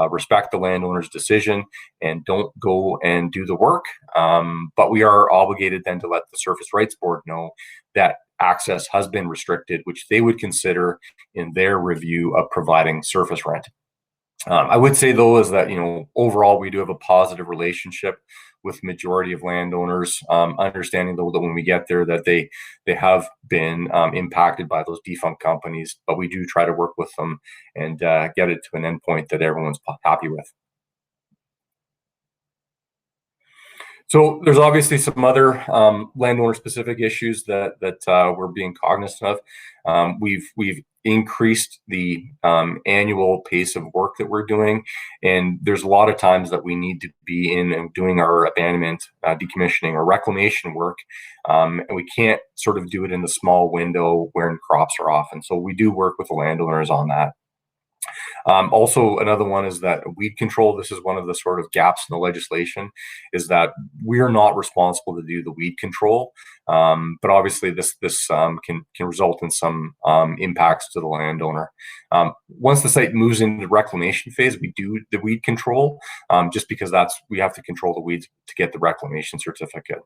respect the landowner's decision and don't go and do the work. But we are obligated then to let the Surface Rights Board know that access has been restricted, which they would consider in their review of providing surface rent. I would say though is that, overall we do have a positive relationship with majority of landowners, understanding though that when we get there that they have been impacted by those defunct companies, but we do try to work with them and get it to an endpoint that everyone's happy with. So there's obviously some other landowner-specific issues that we're being cognizant of. We've increased the annual pace of work that we're doing, and there's a lot of times that we need to be in and doing our abandonment, decommissioning, or reclamation work, and we can't sort of do it in the small window when crops are off, and so we do work with the landowners on that. Also, another one is that weed control. This is one of the sort of gaps in the legislation, is that we are not responsible to do the weed control, but obviously this can result in some impacts to the landowner. Once the site moves into the reclamation phase, we do the weed control, just because we have to control the weeds to get the reclamation certificate.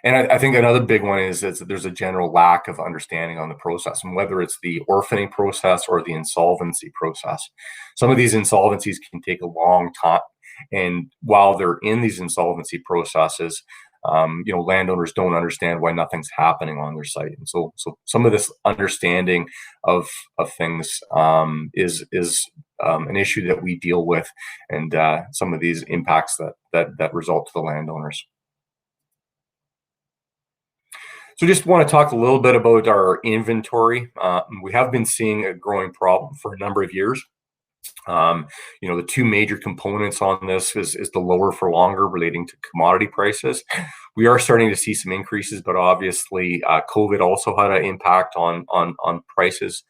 And I think another big one is that there's a general lack of understanding on the process, and whether it's the orphaning process or the insolvency process. Some of these insolvencies can take a long time, and while they're in these insolvency processes, landowners don't understand why nothing's happening on their site. And so some of this understanding of things is an issue that we deal with, and some of these impacts that result to the landowners. So just want to talk a little bit about our inventory. We have been seeing a growing problem for a number of years. The two major components on this is the lower for longer relating to commodity prices. We are starting to see some increases, but obviously COVID also had an impact on prices.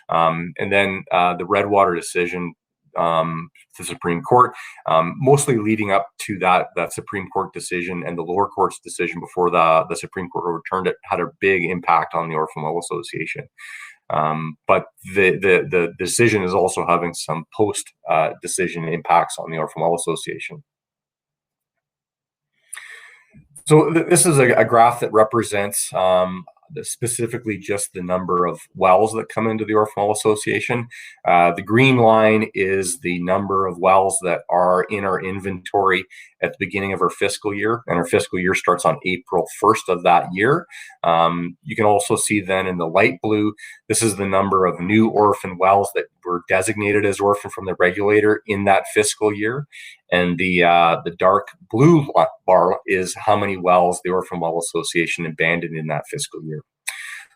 And then the Redwater decision, the Supreme Court, mostly leading up to that Supreme Court decision, and the lower court's decision before the Supreme Court overturned it, had a big impact on the Orphan Well Association. But the decision is also having some post decision impacts on the Orphan Well Association. So this is a graph that represents specifically just the number of wells that come into the Orphan Well Association. The green line is the number of wells that are in our inventory at the beginning of our fiscal year, and our fiscal year starts on April 1st of that year. You can also see then in the light blue, this is the number of new orphan wells that were designated as orphan from the regulator in that fiscal year. And the dark blue bar is how many wells the Orphan Well Association abandoned in that fiscal year.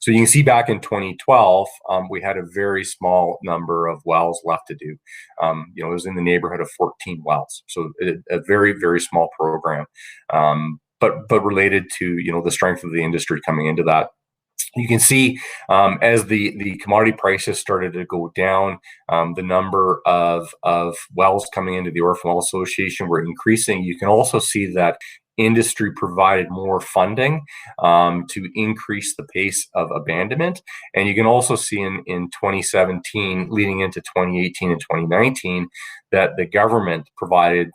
So you can see back in 2012, we had a very small number of wells left to do. It was in the neighborhood of 14 wells. So a very, very small program, but related to, the strength of the industry coming into that. You can see as the commodity prices started to go down, the number of wells coming into the Orphan Well Association were increasing. You can also see that industry provided more funding to increase the pace of abandonment. And you can also see in 2017, leading into 2018 and 2019, that the government provided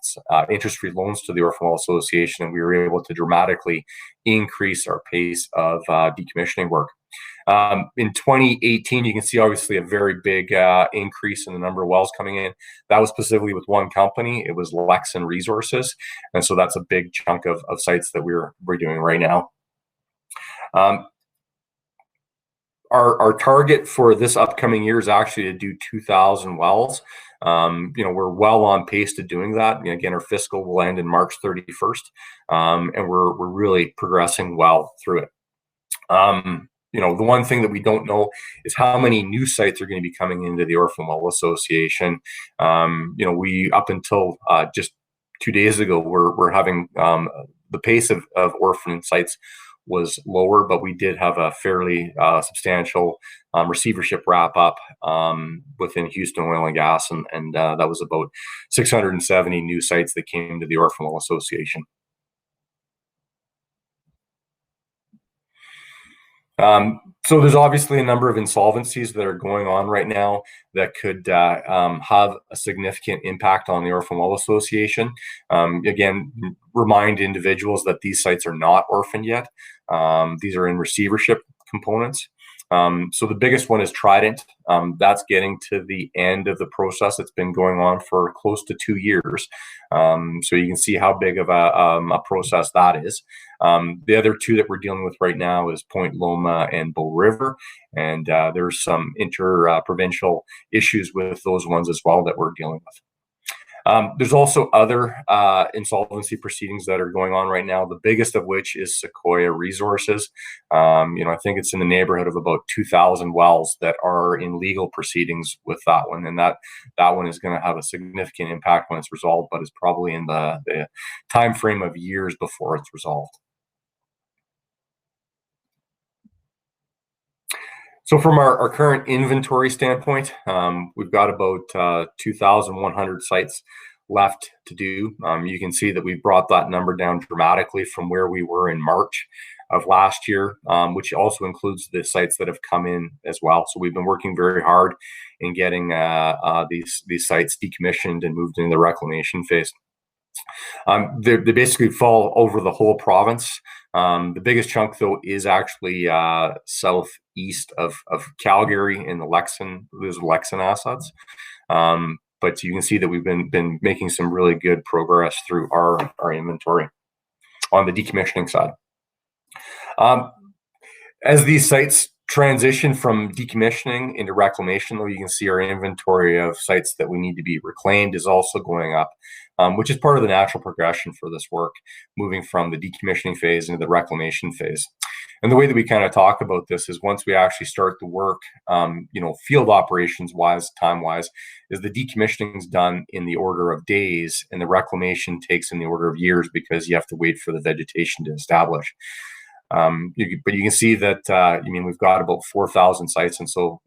interest-free loans to the Orphan Well Association, and we were able to dramatically increase our pace of decommissioning work. In 2018, you can see obviously a very big increase in the number of wells coming in. That was specifically with one company. It was Lexan Resources, and so that's a big chunk of sites that we're doing right now. Our target for this upcoming year is actually to do 2,000 wells. We're well on pace to doing that. Again, our fiscal will end in March 31st, and we're really progressing well through it. The one thing that we don't know is how many new sites are going to be coming into the Orphan Well Association. We, up until just 2 days ago, we're having the pace of orphan sites was lower, but we did have a fairly substantial receivership wrap up within Houston Oil and Gas, and that was about 670 new sites that came to the Orphan Well Association. So there's obviously a number of insolvencies that are going on right now that could have a significant impact on the Orphan Well Association. Again, remind individuals that these sites are not orphaned yet. These are in receivership components. So the biggest one is Trident. That's getting to the end of the process. It's been going on for close to 2 years. So you can see how big of a process that is. The other two that we're dealing with right now is Point Loma and Bow River. And there's some inter-provincial issues with those ones as well that we're dealing with. There's also other insolvency proceedings that are going on right now, the biggest of which is Sequoia Resources. I think it's in the neighborhood of about 2,000 wells that are in legal proceedings with that one. And that one is going to have a significant impact when it's resolved, but it's probably in the time frame of years before it's resolved. So from our current inventory standpoint, we've got about 2,100 sites left to do. You can see that we've brought that number down dramatically from where we were in March of last year, which also includes the sites that have come in as well. So we've been working very hard in getting these sites decommissioned and moved into the reclamation phase. They basically fall over the whole province. The biggest chunk, though, is actually southeast of Calgary in the Lexon assets. But you can see that we've been making some really good progress through our inventory on the decommissioning side. As these sites transition from decommissioning into reclamation, though, you can see our inventory of sites that we need to be reclaimed is also going up, which is part of the natural progression for this work, moving from the decommissioning phase into the reclamation phase. And the way that we kind of talk about this is once we actually start the work, field operations wise, time wise, is the decommissioning is done in the order of days and the reclamation takes in the order of years because you have to wait for the vegetation to establish. But you can see that, we've got about 4,000 sites. And so,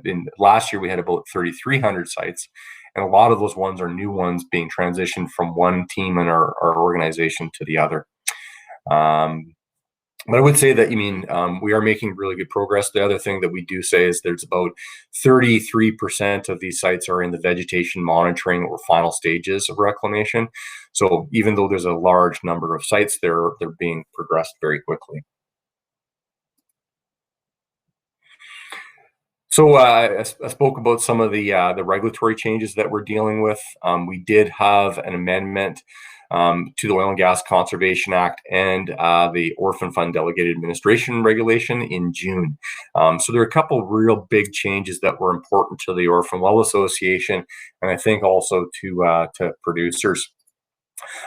in last year we had about 3,300 sites. And a lot of those ones are new ones being transitioned from one team in our organization to the other. But I would say that, we are making really good progress. The other thing that we do say is there's about 33% of these sites are in the vegetation monitoring or final stages of reclamation. So even though there's a large number of sites, they're being progressed very quickly. So I spoke about some of the regulatory changes that we're dealing with. We did have an amendment to the Oil and Gas Conservation Act and the Orphan Fund Delegated Administration Regulation in June. So there are a couple of real big changes that were important to the Orphan Well Association, and I think also to producers.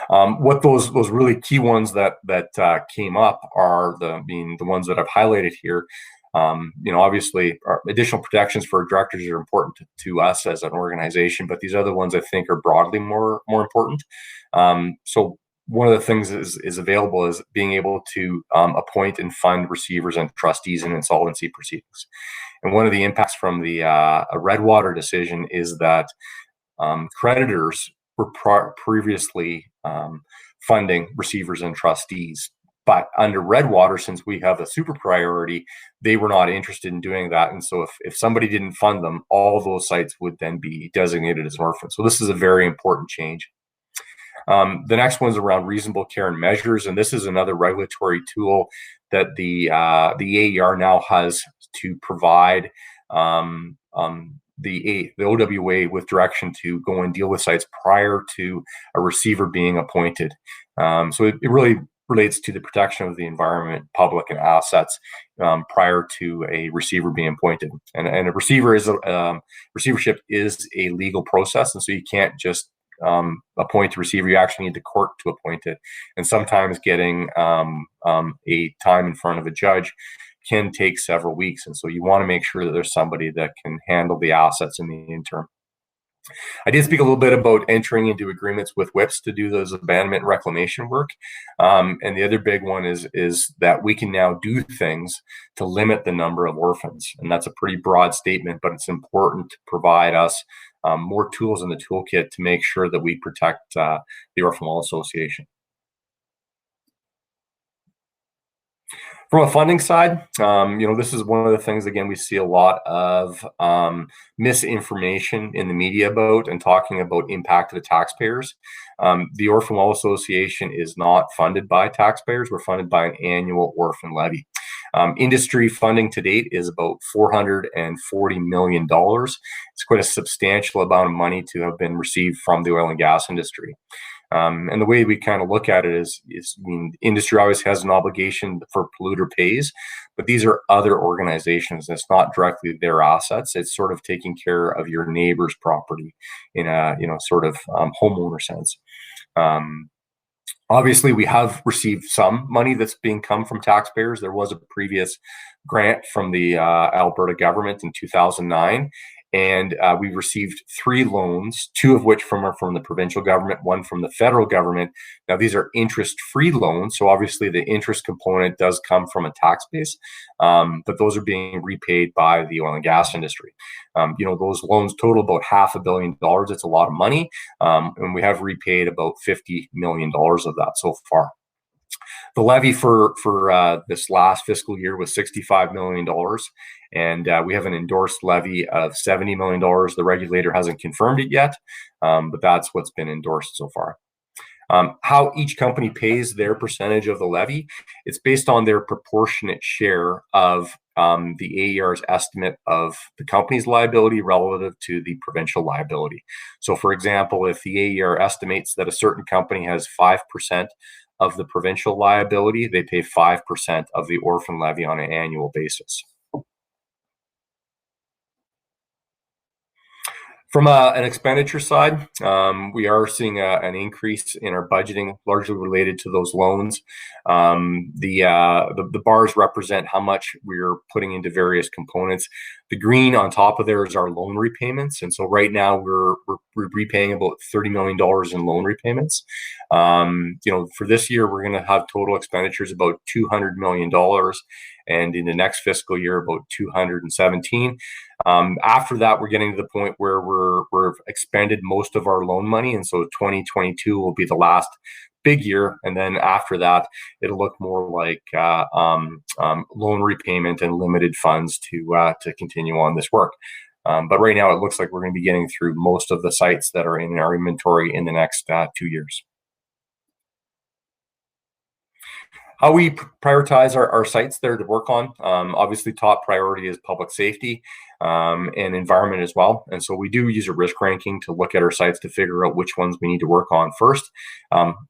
What those really key ones that came up are the ones that I've highlighted here. Obviously, additional protections for directors are important to us as an organization, but these other ones I think are broadly more important. So one of the things is available is being able to appoint and fund receivers and trustees in insolvency proceedings. And one of the impacts from the Redwater decision is that creditors were previously funding receivers and trustees. But under Redwater, since we have a super priority, they were not interested in doing that. And so if somebody didn't fund them, all those sites would then be designated as orphan. So this is a very important change. The next one's around reasonable care and measures. And this is another regulatory tool that the AER now has to provide the OWA with direction to go and deal with sites prior to a receiver being appointed. So it really relates to the protection of the environment, public, and assets prior to a receiver being appointed. And a receivership is a legal process, and so you can't just appoint a receiver. You actually need the court to appoint it. And sometimes getting a time in front of a judge can take several weeks. And so you want to make sure that there's somebody that can handle the assets in the interim. I did speak a little bit about entering into agreements with WIPs to do those abandonment and reclamation work. And the other big one is that we can now do things to limit the number of orphans. And that's a pretty broad statement, but it's important to provide us more tools in the toolkit to make sure that we protect the Orphan Well Association. From a funding side, this is one of the things, again, we see a lot of misinformation in the media about and talking about impact to the taxpayers. The Orphan Well Association is not funded by taxpayers. We're funded by an annual orphan levy. Industry funding to date is about $440 million. It's quite a substantial amount of money to have been received from the oil and gas industry. And the way we kind of look at it is I mean, industry always has an obligation for polluter pays, but these are other organizations. It's not directly their assets. It's sort of taking care of your neighbor's property in a, sort of homeowner sense. Obviously, we have received some money that's being come from taxpayers. There was a previous grant from the Alberta government in 2009. And we received 3 loans, 2 of which are from the provincial government, 1 from the federal government. Now, these are interest-free loans, so obviously the interest component does come from a tax base, but those are being repaid by the oil and gas industry. Those loans total about $500 million. It's a lot of money, and we have repaid about $50 million of that so far. The levy for this last fiscal year was $65 million, and we have an endorsed levy of $70 million. The regulator hasn't confirmed it yet, but that's what's been endorsed so far. How each company pays their percentage of the levy, it's based on their proportionate share of the AER's estimate of the company's liability relative to the provincial liability. So, for example, if the AER estimates that a certain company has 5% of the provincial liability, they pay 5% of the Orphan levy on an annual basis. From an expenditure side, we are seeing an increase in our budgeting, largely related to those loans. The bars represent how much we're putting into various components. The green on top of there is our loan repayments, and so right now we're repaying about $30 million in loan repayments. For this year, we're going to have total expenditures about $200 million, and in the next fiscal year, about 217. After that, we're getting to the point where we've expended most of our loan money, and so 2022 will be the last big year, and then after that, it'll look more like loan repayment and limited funds to continue on this work. But right now, it looks like we're going to be getting through most of the sites that are in our inventory in the next 2 years. How we prioritize our sites there to work on, obviously top priority is public safety and environment as well. And so we do use a risk ranking to look at our sites to figure out which ones we need to work on first.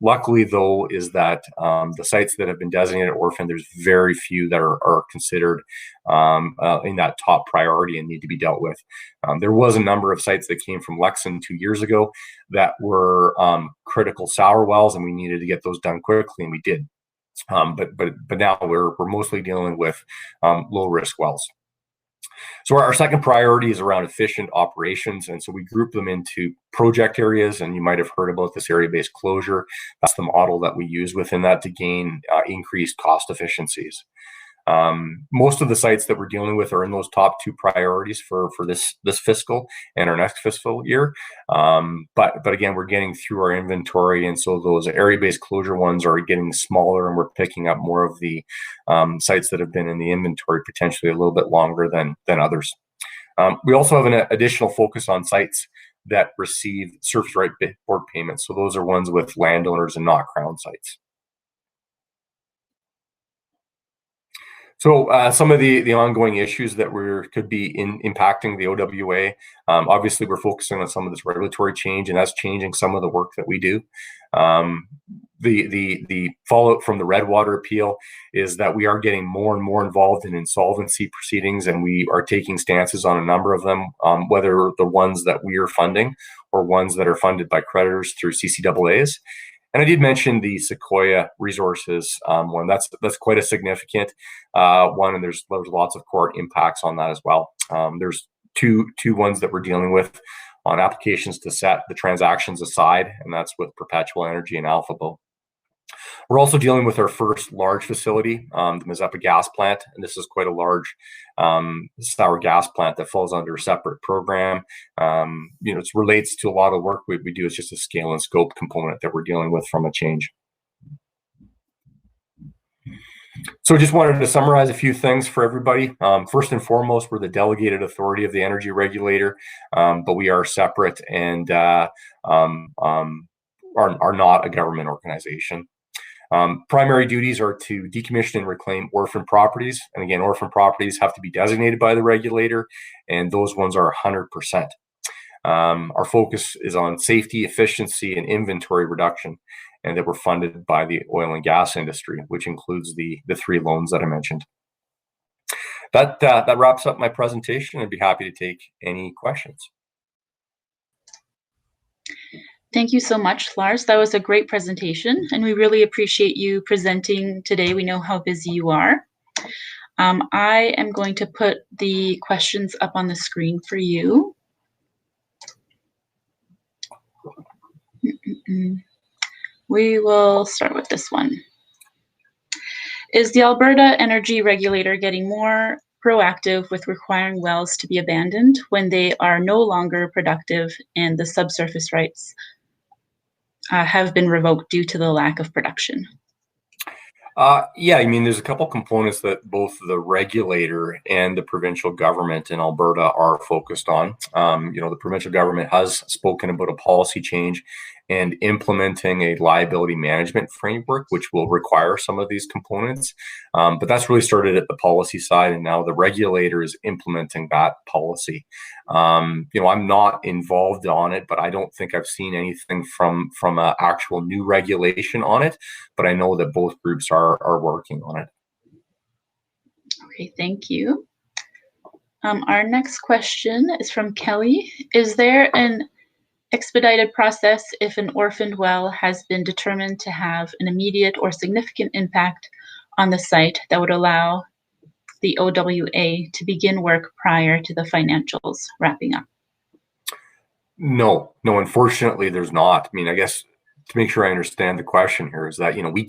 Luckily, though, is that the sites that have been designated Orphan, there's very few that are considered in that top priority and need to be dealt with. There was a number of sites that came from Lexington 2 years ago that were critical sour wells, and we needed to get those done quickly, and we did. But now we're mostly dealing with low risk wells. So our second priority is around efficient operations, and so we group them into project areas, and you might have heard about this area-based closure. That's the model that we use within that to gain increased cost efficiencies. Most of the sites that we're dealing with are in those top 2 priorities for this fiscal and our next fiscal year. But again, we're getting through our inventory, and so those area-based closure ones are getting smaller, and we're picking up more of the sites that have been in the inventory potentially a little bit longer than others. We also have an additional focus on sites that receive surface right board payments. So those are ones with landowners and not crown sites. So some of the ongoing issues that could be impacting the OWA, obviously we're focusing on some of this regulatory change, and that's changing some of the work that we do. The fallout from the Redwater appeal is that we are getting more and more involved in insolvency proceedings, and we are taking stances on a number of them, whether the ones that we are funding or ones that are funded by creditors through CCAAs. And I did mention the Sequoia Resources one. That's quite a significant one, and there's lots of court impacts on that as well. There's two ones that we're dealing with on applications to set the transactions aside, and that's with Perpetual Energy and Alphabo. We're also dealing with our first large facility, the Mazeppa gas plant, and this is quite a large sour gas plant that falls under a separate program. It relates to a lot of work we do. It's just a scale and scope component that we're dealing with from a change. So just wanted to summarize a few things for everybody. First and foremost, we're the delegated authority of the energy regulator, but we are separate and are not a government organization. Primary duties are to decommission and reclaim orphan properties. And again, orphan properties have to be designated by the regulator, and those ones are 100%. Our focus is on safety, efficiency, and inventory reduction, and that we're funded by the oil and gas industry, which includes the 3 loans that I mentioned. That wraps up my presentation. I'd be happy to take any questions. Thank you so much, Lars. That was a great presentation, and we really appreciate you presenting today. We know how busy you are. I am going to put the questions up on the screen for you. We will start with this one. Is the Alberta Energy Regulator getting more proactive with requiring wells to be abandoned when they are no longer productive and the subsurface rights have been revoked due to the lack of production? Yeah, I mean, there's a couple components that both the regulator and the provincial government in Alberta are focused on. The provincial government has spoken about a policy change and implementing a liability management framework, which will require some of these components. But that's really started at the policy side, and now the regulator is implementing that policy. I'm not involved on it, but I don't think I've seen anything from an actual new regulation on it. But I know that both groups are working on it. Okay, thank you. Our next question is from Kelly. Is there an expedited process if an orphaned well has been determined to have an immediate or significant impact on the site that would allow the OWA to begin work prior to the financials wrapping up? No, unfortunately, there's not. I mean, I guess to make sure I understand the question here is that, we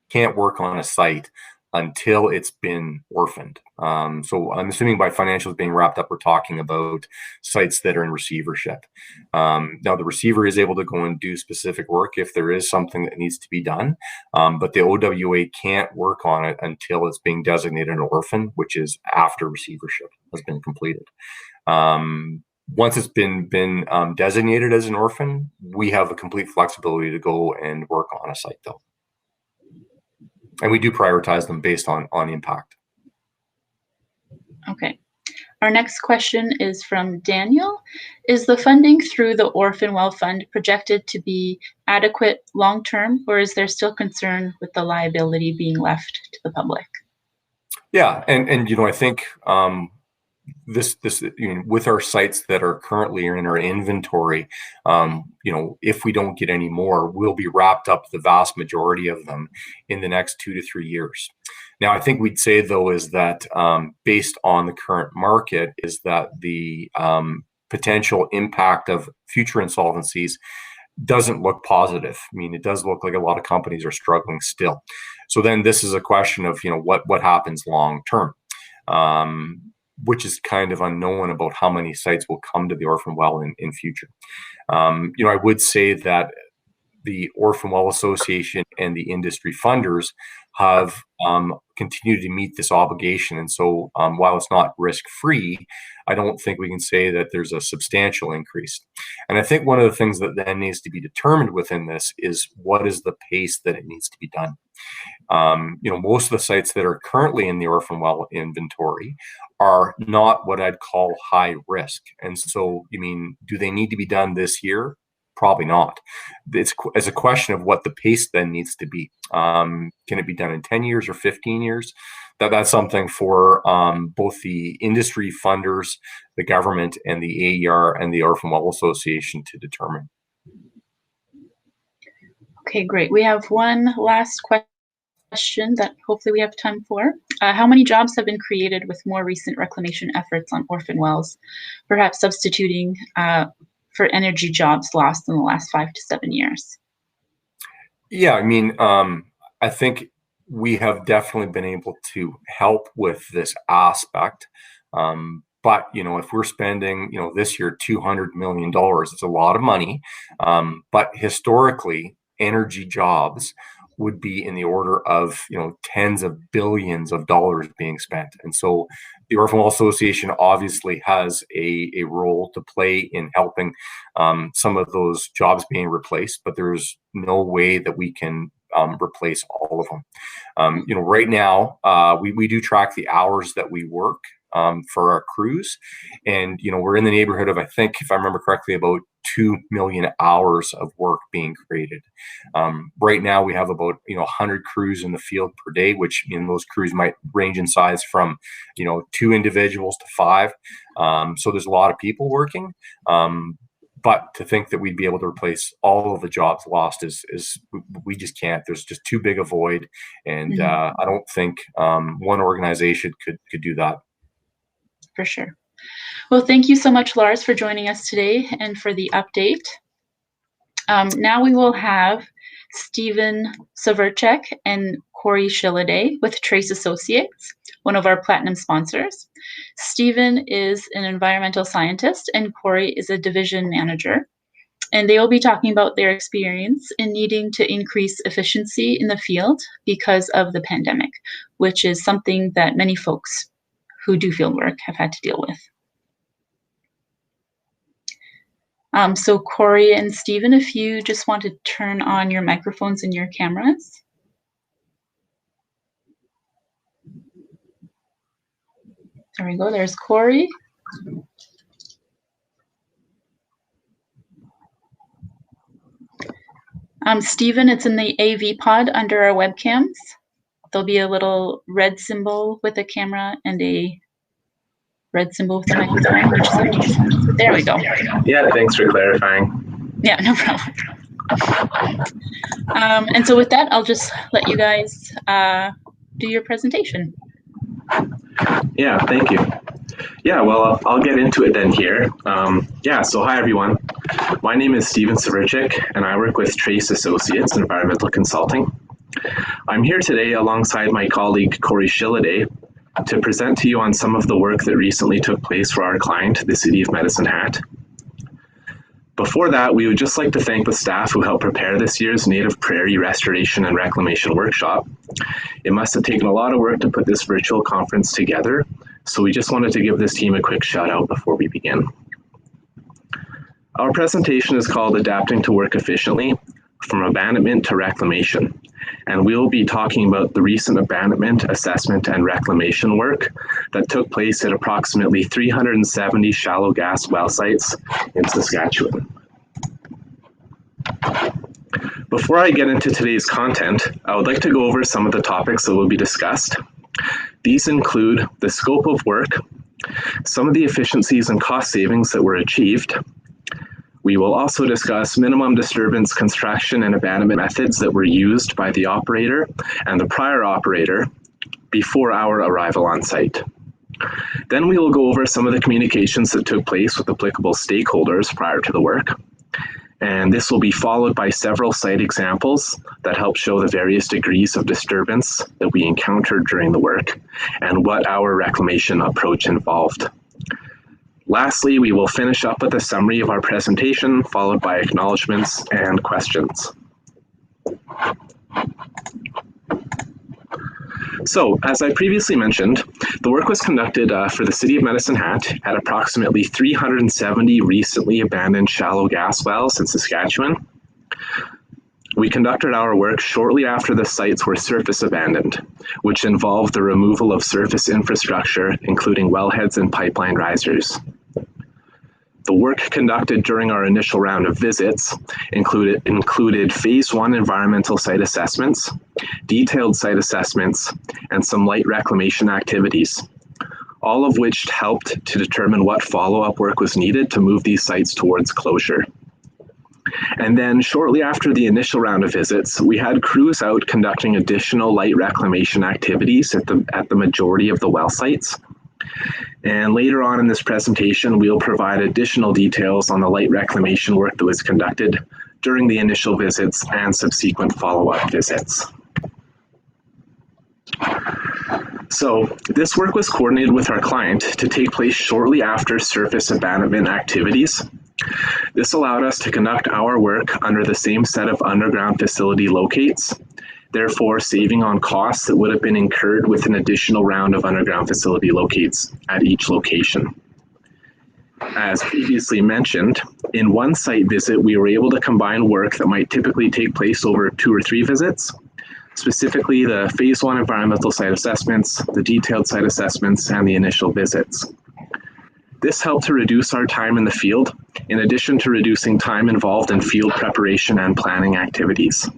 can't work on a site until it's been orphaned. So I'm assuming by financials being wrapped up, we're talking about sites that are in receivership. Now the receiver is able to go and do specific work if there is something that needs to be done, but the OWA can't work on it until it's being designated an orphan, which is after receivership has been completed. Once it's been designated as an orphan, we have the complete flexibility to go and work on a site though. And we do prioritize them based on impact. Okay. Our next question is from Daniel. Is the funding through the Orphan Well Fund projected to be adequate long-term, or is there still concern with the liability being left to the public? Yeah, and I think this with our sites that are currently in our inventory, if we don't get any more, we'll be wrapped up the vast majority of them in the next 2 to 3 years. Now, I think we'd say though is that based on the current market, is that the potential impact of future insolvencies doesn't look positive. I mean, it does look like a lot of companies are struggling still. So then this is a question of what happens long term. Which is kind of unknown about how many sites will come to the Orphan Well in future. I would say that the Orphan Well Association and the industry funders have continued to meet this obligation. And so while it's not risk-free, I don't think we can say that there's a substantial increase. And I think one of the things that then needs to be determined within this is what is the pace that it needs to be done. Most of the sites that are currently in the Orphan Well inventory are not what I'd call high risk. And so, do they need to be done this year? Probably not. It's a question of what the pace then needs to be. Can it be done in 10 years or 15 years? That's something for both the industry funders, the government, and the AER and the Orphan Well Association to determine. Okay, great. We have one last question that hopefully we have time for. How many jobs have been created with more recent reclamation efforts on orphan wells, perhaps substituting for energy jobs lost in the last 5 to 7 years? Yeah, I think we have definitely been able to help with this aspect. But, if we're spending, this year, $200 million, it's a lot of money. But historically, energy jobs would be in the order of, tens of billions of dollars being spent. And so the Orphan Well Association obviously has a role to play in helping some of those jobs being replaced, but there's no way that we can replace all of them. Right now, we do track the hours that we work for our crews, and we're in the neighborhood of, I think, if I remember correctly, about 2 million hours of work being created. Right now we have about 100 crews in the field per day, which those crews might range in size from 2 individuals to 5. So there's a lot of people working. But to think that we'd be able to replace all of the jobs lost is we just can't. There's just too big a void, and I don't think one organization could do that. For sure. Well, thank you so much, Lars, for joining us today and for the update. Now we will have Stephen Severchek and Corey Shilliday with Trace Associates, one of our platinum sponsors. Stephen is an environmental scientist and Corey is a division manager. And they will be talking about their experience in needing to increase efficiency in the field because of the pandemic, which is something that many folks who do field work have had to deal with. So Corey and Stephen, if you just want to turn on your microphones and your cameras. There we go, there's Corey. Stephen, it's in the AV pod under our webcams. There'll be a little red symbol with a camera and a red symbol with a microphone. There we go. Yeah, thanks for clarifying. Yeah, no problem. And so with that, I'll just let you guys do your presentation. Yeah, thank you. Yeah, well, I'll get into it then here. So hi everyone. My name is Stephen Severchek and I work with Trace Associates Environmental Consulting. I'm here today alongside my colleague Corey Shilliday to present to you on some of the work that recently took place for our client, the City of Medicine Hat. Before that, we would just like to thank the staff who helped prepare this year's Native Prairie Restoration and Reclamation Workshop. It must have taken a lot of work to put this virtual conference together, so we just wanted to give this team a quick shout out before we begin. Our presentation is called Adapting to Work Efficiently, from Abandonment to Reclamation, and we'll be talking about the recent abandonment, assessment, and reclamation work that took place at approximately 370 shallow gas well sites in Saskatchewan. Before I get into today's content, I would like to go over some of the topics that will be discussed. These include the scope of work, some of the efficiencies and cost savings that were achieved. We will also discuss minimum disturbance construction and abandonment methods that were used by the operator and the prior operator before our arrival on site. Then we will go over some of the communications that took place with applicable stakeholders prior to the work. And this will be followed by several site examples that help show the various degrees of disturbance that we encountered during the work and what our reclamation approach involved. Lastly, we will finish up with a summary of our presentation, followed by acknowledgements and questions. So, as I previously mentioned, the work was conducted for the City of Medicine Hat at approximately 370 recently abandoned shallow gas wells in Saskatchewan. We conducted our work shortly after the sites were surface abandoned, which involved the removal of surface infrastructure, including wellheads and pipeline risers. The work conducted during our initial round of visits included Phase 1 environmental site assessments, detailed site assessments, and some light reclamation activities, all of which helped to determine what follow-up work was needed to move these sites towards closure. And then shortly after the initial round of visits, we had crews out conducting additional light reclamation activities at the majority of the well sites. And later on in this presentation, we'll provide additional details on the light reclamation work that was conducted during the initial visits and subsequent follow-up visits. So this work was coordinated with our client to take place shortly after surface abandonment activities. This allowed us to conduct our work under the same set of underground facility locates, therefore saving on costs that would have been incurred with an additional round of underground facility locates at each location. As previously mentioned, in one site visit, we were able to combine work that might typically take place over 2 or 3 visits, specifically the Phase 1 environmental site assessments, the detailed site assessments, and the initial visits. This helped to reduce our time in the field, in addition to reducing time involved in field preparation and planning activities.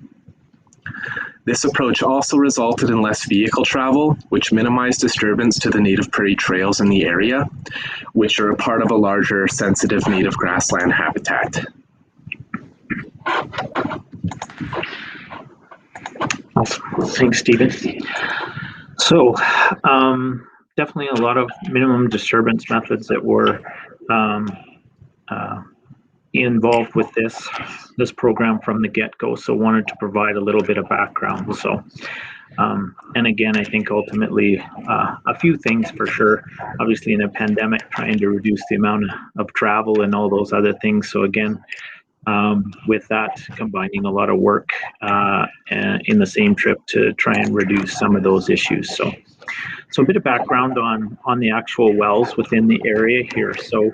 This approach also resulted in less vehicle travel, which minimized disturbance to the native prairie trails in the area, which are a part of a larger sensitive native grassland habitat. Thanks, Stephen. So, definitely a lot of minimum disturbance methods that were involved with this program from the get-go, so wanted to provide a little bit of background. So, and again, I think ultimately a few things for sure. Obviously, in a pandemic, trying to reduce the amount of travel and all those other things. So again, with that, combining a lot of work in the same trip to try and reduce some of those issues. So a bit of background on the actual wells within the area here. So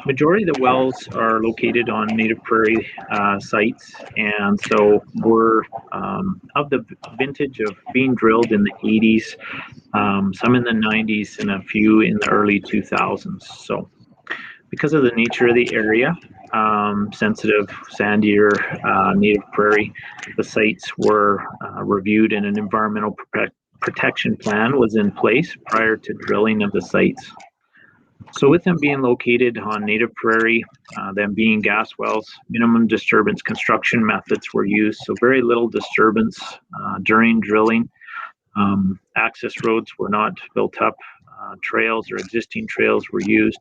majority of the wells are located on native prairie sites, and so we're of the vintage of being drilled in the 80s, some in the 90s, and a few in the early 2000s. So because of the nature of the area, sensitive, sandier, native prairie, the sites were reviewed and an environmental protection plan was in place prior to drilling of the sites. So with them being located on native prairie, them being gas wells, minimum disturbance construction methods were used, so very little disturbance during drilling. Access roads were not built up, trails or existing trails were used,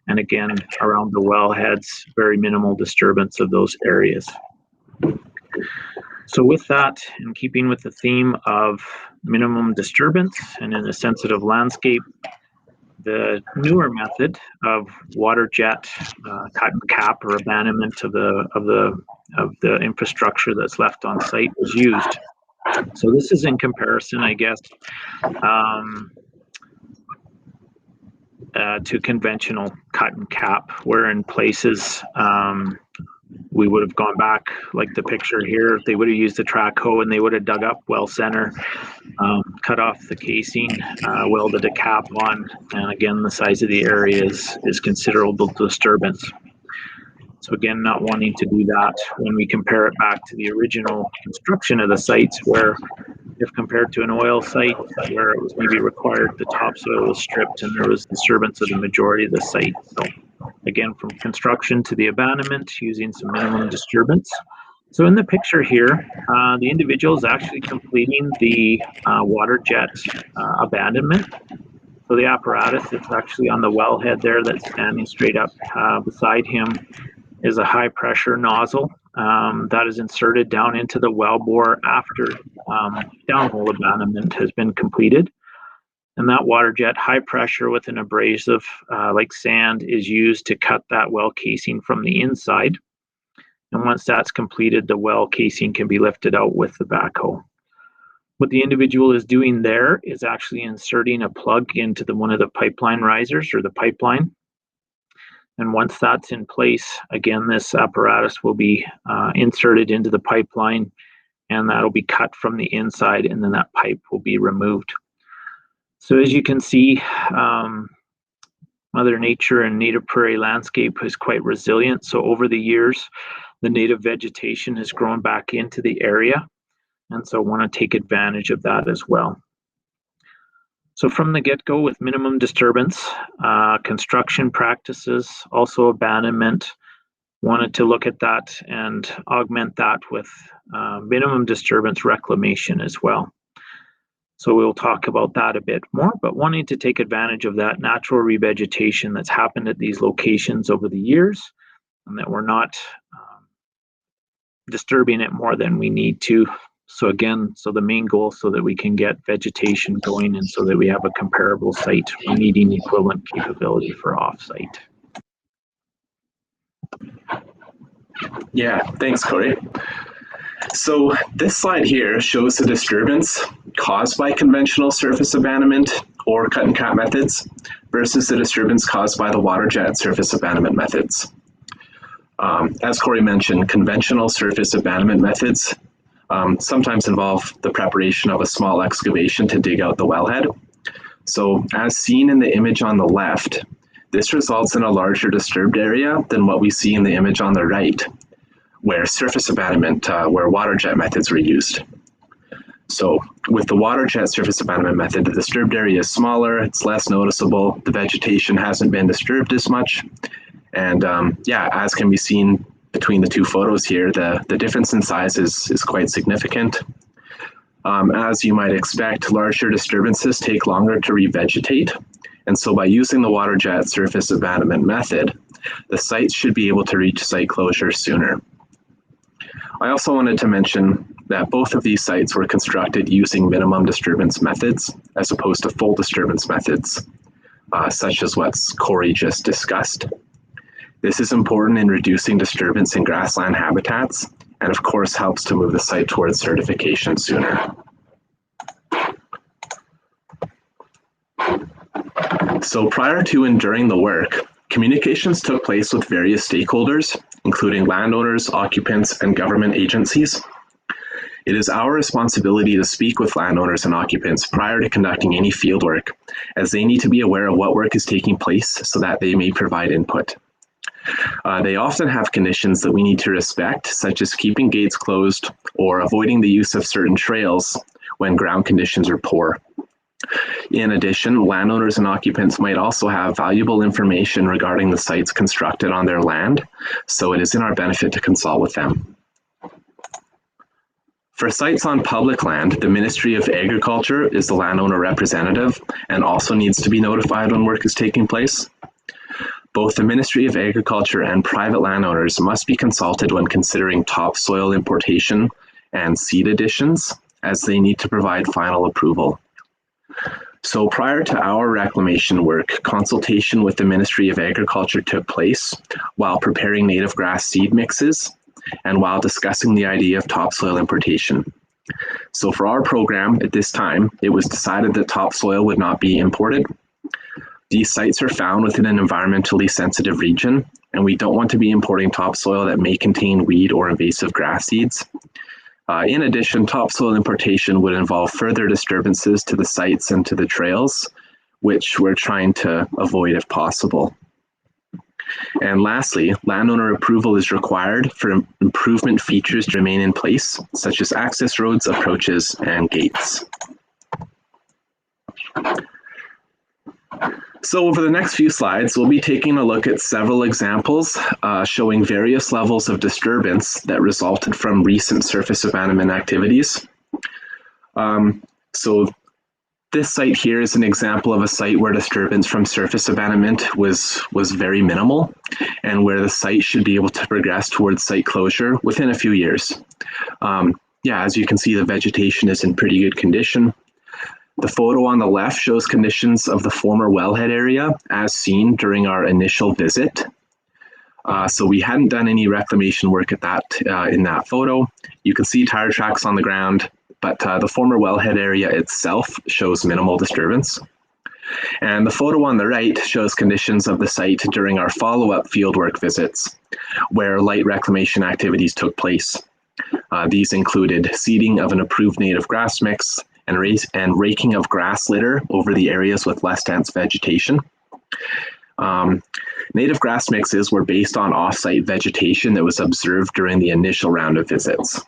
and again, around the wellheads, very minimal disturbance of those areas. So with that, in keeping with the theme of minimum disturbance and in a sensitive landscape, the newer method of water jet cut and cap or abandonment of the infrastructure that's left on site was used. So this is in comparison, I guess, to conventional cut and cap, where in places we would have gone back, like the picture here, they would have used a track hoe and they would have dug up well center, cut off the casing, welded a cap on, and again, the size of the area is considerable disturbance. So again, not wanting to do that when we compare it back to the original construction of the sites, where if compared to an oil site where it was maybe required, the topsoil was stripped and there was disturbance of the majority of the site. So again, from construction to the abandonment, using some minimum disturbance. So in the picture here, the individual is actually completing the water jet abandonment. So the apparatus that's actually on the wellhead there that's standing straight up beside him is a high pressure nozzle that is inserted down into the wellbore after downhole abandonment has been completed. And that water jet, high pressure with an abrasive like sand, is used to cut that well casing from the inside. And once that's completed, the well casing can be lifted out with the backhoe. What the individual is doing there is actually inserting a plug into one of the pipeline risers or the pipeline. And once that's in place, again, this apparatus will be inserted into the pipeline, and that'll be cut from the inside, and then that pipe will be removed. So as you can see, Mother Nature and native prairie landscape is quite resilient. So over the years, the native vegetation has grown back into the area, and so want to take advantage of that as well. So from the get-go, with minimum disturbance, construction practices, also abandonment, wanted to look at that and augment that with minimum disturbance reclamation as well. So we'll talk about that a bit more, but wanting to take advantage of that natural revegetation that's happened at these locations over the years, and that we're not disturbing it more than we need to. So again, so the main goal, so that we can get vegetation going and so that we have a comparable site meeting equivalent capability for off-site. Yeah, thanks, Corey. So this slide here shows the disturbance caused by conventional surface abandonment or cut and cap methods versus the disturbance caused by the water jet surface abandonment methods. As Corey mentioned, conventional surface abandonment methods sometimes involve the preparation of a small excavation to dig out the wellhead. So as seen in the image on the left, this results in a larger disturbed area than what we see in the image on the right, where surface abandonment, where water jet methods were used. So with the water jet surface abandonment method, the disturbed area is smaller, it's less noticeable, the vegetation hasn't been disturbed as much. And yeah, as can be seen between the two photos here, the difference in size is quite significant. As you might expect, larger disturbances take longer to revegetate. And so by using the water jet surface abandonment method, the sites should be able to reach site closure sooner. I also wanted to mention that both of these sites were constructed using minimum disturbance methods as opposed to full disturbance methods, such as what Corey just discussed. This is important in reducing disturbance in grassland habitats, and of course helps to move the site towards certification sooner. So prior to and during the work, communications took place with various stakeholders, including landowners, occupants, and government agencies. It is our responsibility to speak with landowners and occupants prior to conducting any fieldwork, as they need to be aware of what work is taking place so that they may provide input. They often have conditions that we need to respect, such as keeping gates closed or avoiding the use of certain trails when ground conditions are poor. In addition, landowners and occupants might also have valuable information regarding the sites constructed on their land, so it is in our benefit to consult with them. For sites on public land, the Ministry of Agriculture is the landowner representative and also needs to be notified when work is taking place. Both the Ministry of Agriculture and private landowners must be consulted when considering topsoil importation and seed additions, as they need to provide final approval. So prior to our reclamation work, consultation with the Ministry of Agriculture took place while preparing native grass seed mixes and while discussing the idea of topsoil importation. So for our program at this time, it was decided that topsoil would not be imported. These sites are found within an environmentally sensitive region, and we don't want to be importing topsoil that may contain weed or invasive grass seeds. In addition, topsoil importation would involve further disturbances to the sites and to the trails, which we're trying to avoid if possible. And lastly, landowner approval is required for improvement features to remain in place, such as access roads, approaches, and gates. So over the next few slides, we'll be taking a look at several examples showing various levels of disturbance that resulted from recent surface abandonment activities. So this site here is an example of a site where disturbance from surface abandonment was very minimal, and where the site should be able to progress towards site closure within a few years. Yeah, as you can see, the vegetation is in pretty good condition. The photo on the left shows conditions of the former wellhead area as seen during our initial visit. So we hadn't done any reclamation work at in that photo. You can see tire tracks on the ground, but the former wellhead area itself shows minimal disturbance. And the photo on the right shows conditions of the site during our follow-up fieldwork visits, where light reclamation activities took place. These included seeding of an approved native grass mix, and raking of grass litter over the areas with less dense vegetation. Native grass mixes were based on off-site vegetation that was observed during the initial round of visits.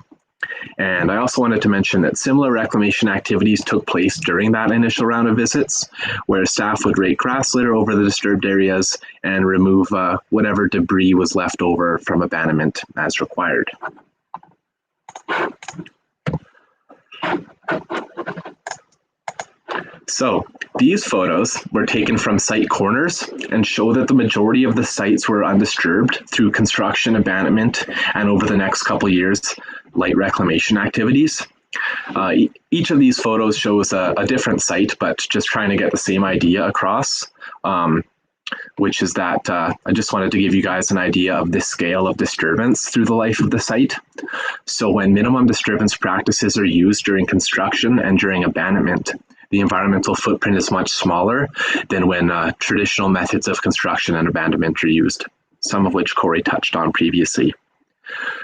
And I also wanted to mention that similar reclamation activities took place during that initial round of visits, where staff would rake grass litter over the disturbed areas and remove whatever debris was left over from abandonment as required. So these photos were taken from site corners and show that the majority of the sites were undisturbed through construction, abandonment, and over the next couple years, light reclamation activities. Each of these photos shows a different site, but just trying to get the same idea across, which is that I just wanted to give you guys an idea of the scale of disturbance through the life of the site. So when minimum disturbance practices are used during construction and during abandonment, the environmental footprint is much smaller than when traditional methods of construction and abandonment are used, some of which Corey touched on previously.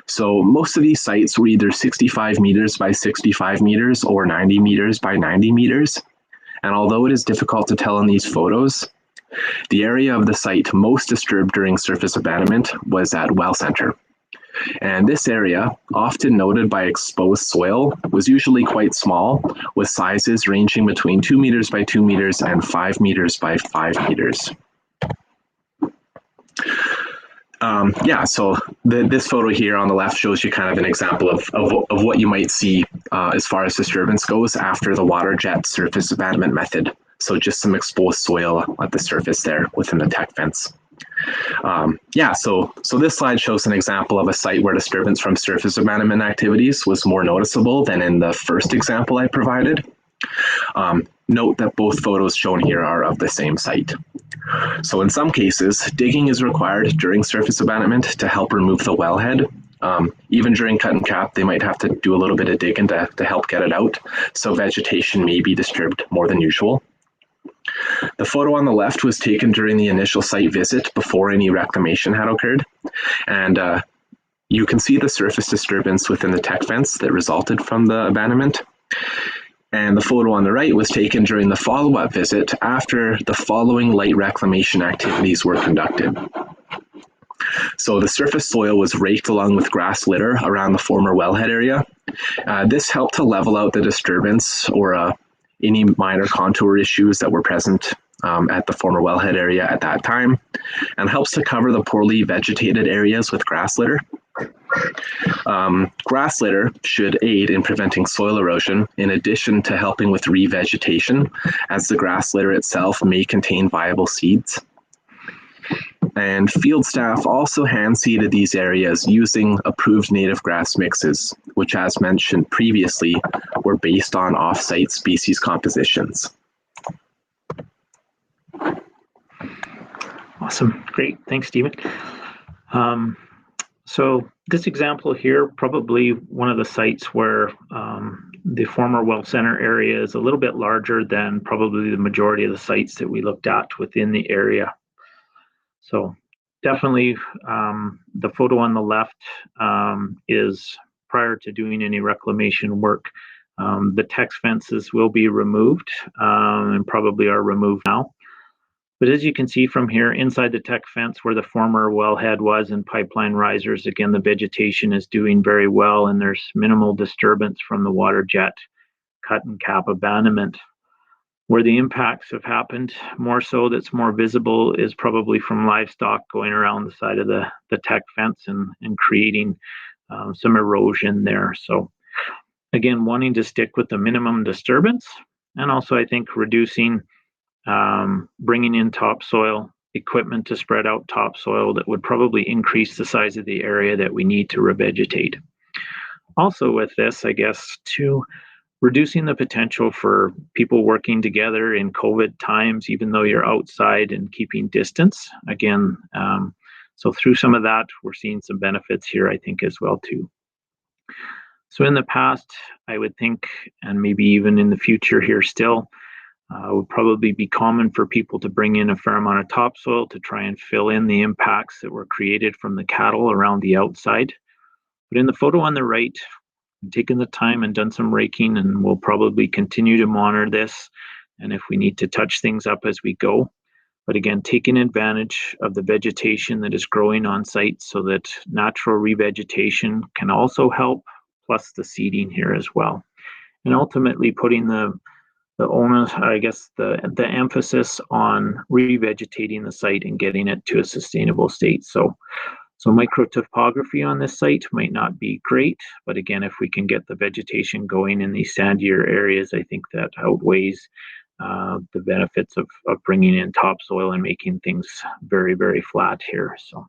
So most of these sites were either 65 meters by 65 meters or 90 meters by 90 meters. And although it is difficult to tell in these photos, the area of the site most disturbed during surface abandonment was at well center. And this area, often noted by exposed soil, was usually quite small, with sizes ranging between 2 meters by 2 meters and 5 meters by 5 meters. So this photo here on the left shows you kind of an example of what you might see as far as disturbance goes after the water jet surface abandonment method. So just some exposed soil at the surface there within the tech fence. So this slide shows an example of a site where disturbance from surface abandonment activities was more noticeable than in the first example I provided. Note that both photos shown here are of the same site. So in some cases, digging is required during surface abandonment to help remove the wellhead. Even during cut and cap, they might have to do a little bit of digging to help get it out. So vegetation may be disturbed more than usual. The photo on the left was taken during the initial site visit before any reclamation had occurred. And you can see the surface disturbance within the tech fence that resulted from the abandonment. And the photo on the right was taken during the follow-up visit after the following light reclamation activities were conducted. So the surface soil was raked along with grass litter around the former wellhead area. This helped to level out the disturbance or any minor contour issues that were present at the former wellhead area at that time, and helps to cover the poorly vegetated areas with grass litter. Grass litter should aid in preventing soil erosion in addition to helping with revegetation, as the grass litter itself may contain viable seeds. And field staff also hand seeded these areas using approved native grass mixes, which, as mentioned previously, were based on off-site species compositions. Awesome, great, thanks, Stephen. So this example here, probably one of the sites where the former well center area is a little bit larger than probably the majority of the sites that we looked at within the area. So definitely the photo on the left is prior to doing any reclamation work. The text fences will be removed and probably are removed now. But as you can see from here, inside the tech fence where the former wellhead was and pipeline risers, again, the vegetation is doing very well and there's minimal disturbance from the water jet cut and cap abandonment. Where the impacts have happened more so that's more visible is probably from livestock going around the side of the tech fence and creating some erosion there. So again, wanting to stick with the minimum disturbance, and also I think reducing bringing in topsoil equipment to spread out topsoil that would probably increase the size of the area that we need to revegetate. Also with this, I guess, too, reducing the potential for people working together in COVID times, even though you're outside, and keeping distance. Again, so through some of that, we're seeing some benefits here, I think, as well, too. So in the past, I would think, and maybe even in the future here still, it would probably be common for people to bring in a fair amount of topsoil to try and fill in the impacts that were created from the cattle around the outside. But in the photo on the right, I've taken the time and done some raking, and we'll probably continue to monitor this, and if we need to touch things up as we go. But again, taking advantage of the vegetation that is growing on site so that natural revegetation can also help, plus the seeding here as well. And ultimately putting the onus, I guess, the emphasis on revegetating the site and getting it to a sustainable state. So microtopography on this site might not be great, but again, if we can get the vegetation going in these sandier areas, I think that outweighs the benefits of bringing in topsoil and making things very, very flat here. So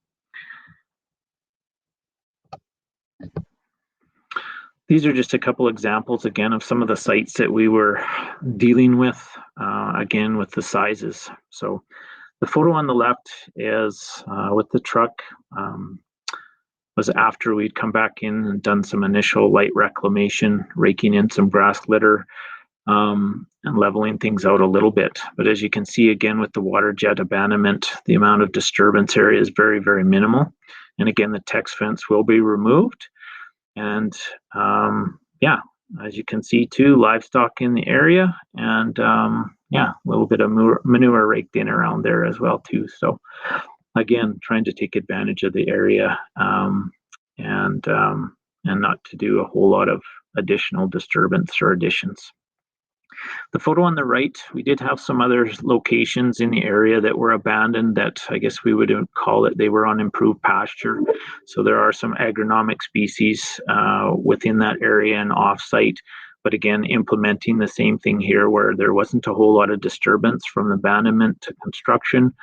these are just a couple examples, again, of some of the sites that we were dealing with, again, with the sizes. So the photo on the left is with the truck, was after we'd come back in and done some initial light reclamation, raking in some grass litter, and leveling things out a little bit. But as you can see, again, with the water jet abandonment, the amount of disturbance area is very, very minimal. And again, the text fence will be removed. And yeah, as you can see too, livestock in the area, and yeah, a little bit of manure raked in around there as well too. So again, trying to take advantage of the area and not to do a whole lot of additional disturbance or additions. The photo on the right, we did have some other locations in the area that were abandoned that I guess we would call it, they were on improved pasture. So there are some agronomic species within that area and off-site. But again, implementing the same thing here where there wasn't a whole lot of disturbance from abandonment to construction.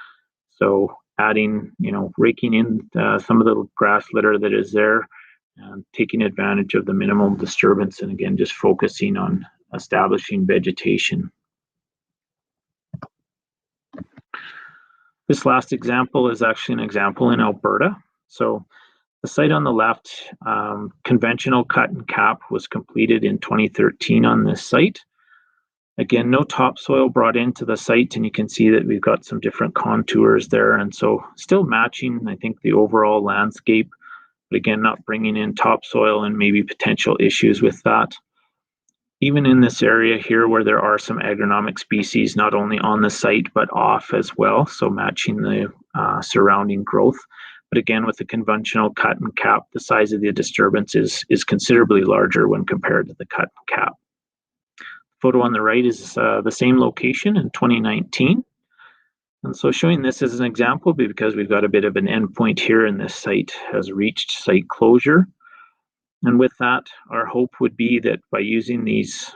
So adding, raking in some of the grass litter that is there and taking advantage of the minimum disturbance, and again, just focusing on establishing vegetation. This last example is actually an example in Alberta. So the site on the left, conventional cut and cap was completed in 2013 on this site. Again, no topsoil brought into the site, and you can see that we've got some different contours there. And so still matching, I think, the overall landscape, but again, not bringing in topsoil and maybe potential issues with that. Even in this area here where there are some agronomic species, not only on the site, but off as well. So matching the surrounding growth. But again, with the conventional cut and cap, the size of the disturbance is considerably larger when compared to the cut and cap. Photo on the right is the same location in 2019. And so showing this as an example because we've got a bit of an endpoint here, and this site has reached site closure. And with that, our hope would be that by using these,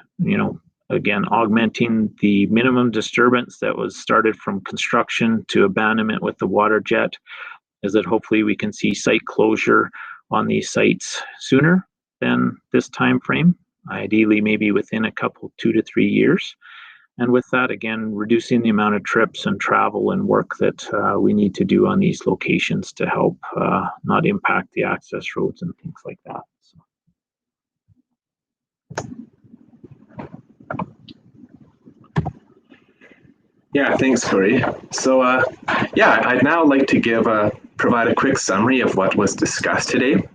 again, augmenting the minimum disturbance that was started from construction to abandonment with the water jet, is that hopefully we can see site closure on these sites sooner than this time frame, ideally maybe within a couple, 2 to 3 years. And with that, again, reducing the amount of trips and travel and work that we need to do on these locations to help not impact the access roads and things like that. Yeah, thanks, Corey. So yeah, I'd now like to provide a quick summary of what was discussed today.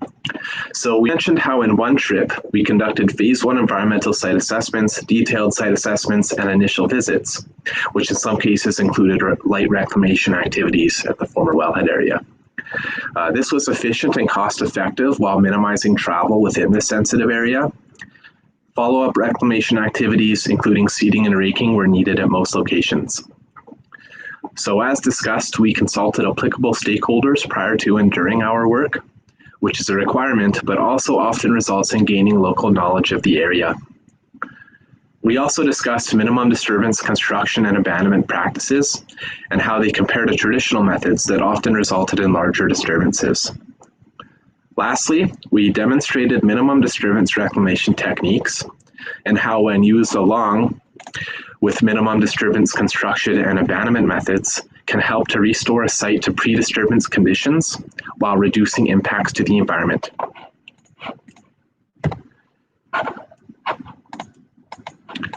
So we mentioned how in one trip, we conducted phase 1 environmental site assessments, detailed site assessments, and initial visits, which in some cases included light reclamation activities at the former wellhead area. This was efficient and cost-effective while minimizing travel within the sensitive area. Follow-up reclamation activities, including seeding and raking, were needed at most locations. So as discussed, we consulted applicable stakeholders prior to and during our work, which is a requirement, but also often results in gaining local knowledge of the area. We also discussed minimum disturbance construction and abandonment practices and how they compare to traditional methods that often resulted in larger disturbances. Lastly, we demonstrated minimum disturbance reclamation techniques and how, when used along with minimum disturbance construction and abandonment methods, can help to restore a site to pre-disturbance conditions while reducing impacts to the environment.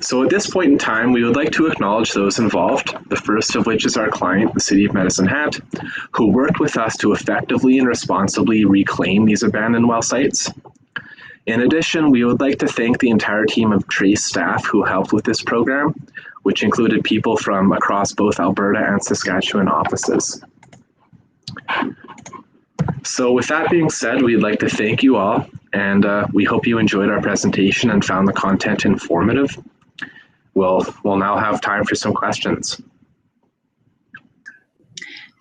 So at this point in time, we would like to acknowledge those involved, the first of which is our client, the City of Medicine Hat, who worked with us to effectively and responsibly reclaim these abandoned well sites. In addition, we would like to thank the entire team of TRACE staff who helped with this program, which included people from across both Alberta and Saskatchewan offices. So with that being said, we'd like to thank you all, and we hope you enjoyed our presentation and found the content informative. We'll now have time for some questions.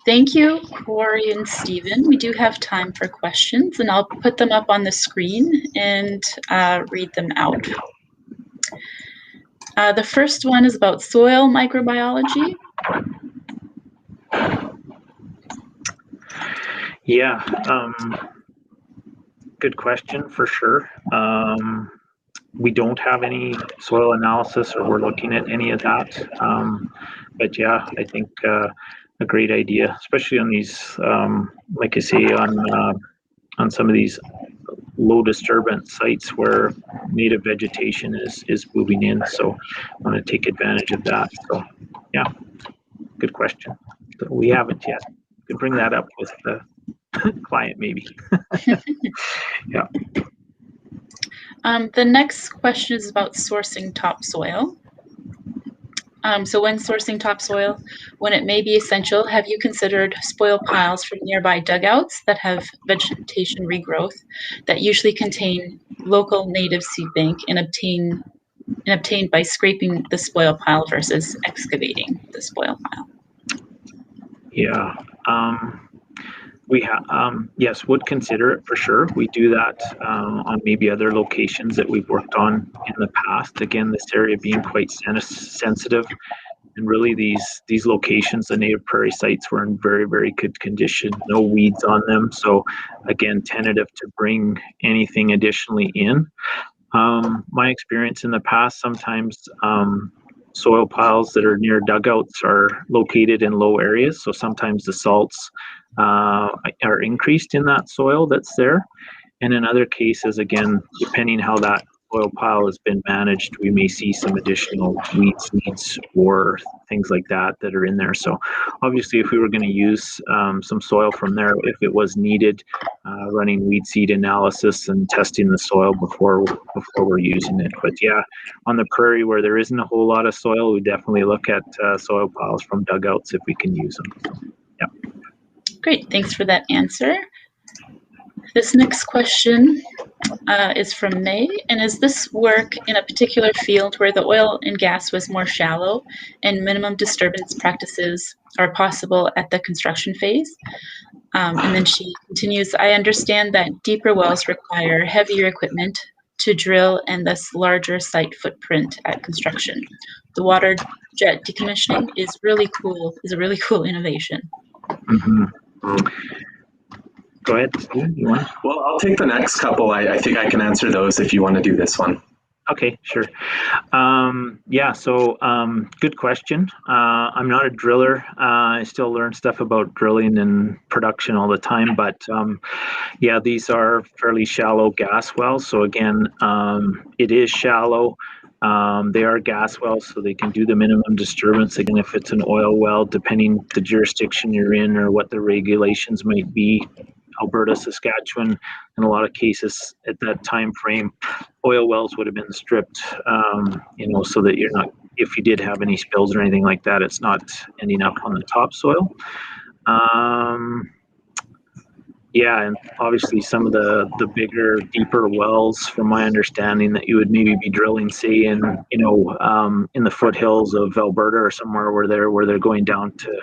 Thank you, Corey and Stephen. We do have time for questions, and I'll put them up on the screen and read them out. The first one is about soil microbiology. Yeah, good question for sure. We don't have any soil analysis, or we're looking at any of that. But yeah, I think a great idea, especially on these, like I say, on some of these low disturbance sites where native vegetation is moving in. So I want to take advantage of that. So yeah, good question. So we haven't yet. Could bring that up with the client maybe. Yeah. The next question is about sourcing topsoil. So when sourcing topsoil, when it may be essential, have you considered spoil piles from nearby dugouts that have vegetation regrowth that usually contain local native seed bank and obtained by scraping the spoil pile versus excavating the spoil pile? Yeah. We have, yes, would consider it for sure. We do that on maybe other locations that we've worked on in the past. Again, this area being quite sensitive, and really these locations, the native prairie sites, were in very, very good condition. No weeds on them. So again, tentative to bring anything additionally in. My experience in the past, sometimes soil piles that are near dugouts are located in low areas. So sometimes the salts are increased in that soil that's there. And in other cases, again, depending how that soil pile has been managed, we may see some additional weed seeds or things like that that are in there. So obviously, if we were going to use some soil from there, if it was needed, running weed seed analysis and testing the soil before we're using it. But yeah, on the prairie where there isn't a whole lot of soil, we definitely look at soil piles from dugouts if we can use them. Yeah. Great, thanks for that answer. This next question is from May, and is this work in a particular field where the oil and gas was more shallow and minimum disturbance practices are possible at the construction phase? And then she continues, I understand that deeper wells require heavier equipment to drill and thus larger site footprint at construction. The water jet decommissioning is a really cool innovation. Mm-hmm. Go ahead, Steve, you want? Well, I'll take the next couple. I think I can answer those if you want to do this one. Okay, sure. Yeah, so good question. I'm not a driller. I still learn stuff about drilling and production all the time, but yeah, these are fairly shallow gas wells. So again, it is shallow. They are gas wells, so they can do the minimum disturbance. Again, if it's an oil well, depending the jurisdiction you're in or what the regulations might be, Alberta, Saskatchewan, in a lot of cases at that time frame, oil wells would have been stripped, so that you're not, if you did have any spills or anything like that, it's not ending up on the topsoil. Yeah, and obviously some of the bigger, deeper wells, from my understanding, that you would maybe be drilling, say in the foothills of Alberta or somewhere where they're going down to,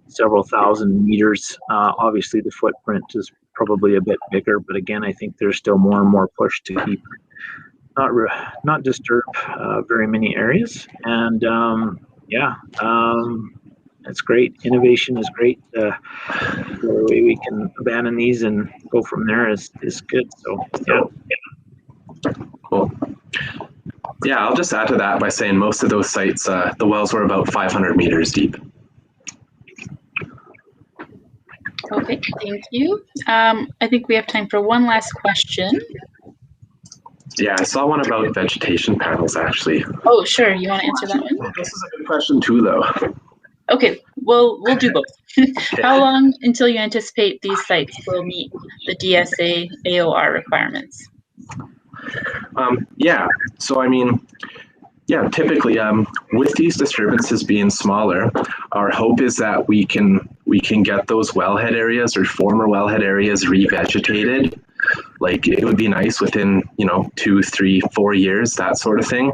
several thousand meters. Obviously, the footprint is probably a bit bigger, but again, I think there's still more and more push to keep not disturb very many areas. And it's great. Innovation is great. The way we can abandon these and go from there is good. So yeah. Cool. Yeah, I'll just add to that by saying most of those sites, the wells were about 500 meters deep. Okay, thank you. I think we have time for one last question. Yeah, I saw one about vegetation panels, actually. Oh, sure. You want to answer that one? This is a good question too, though. Okay, we'll do both. How long until you anticipate these sites will meet the DSA AOR requirements? Typically, with these disturbances being smaller, our hope is that we can get those wellhead areas or former wellhead areas revegetated. Like, it would be nice within 2, 3, 4 years, that sort of thing.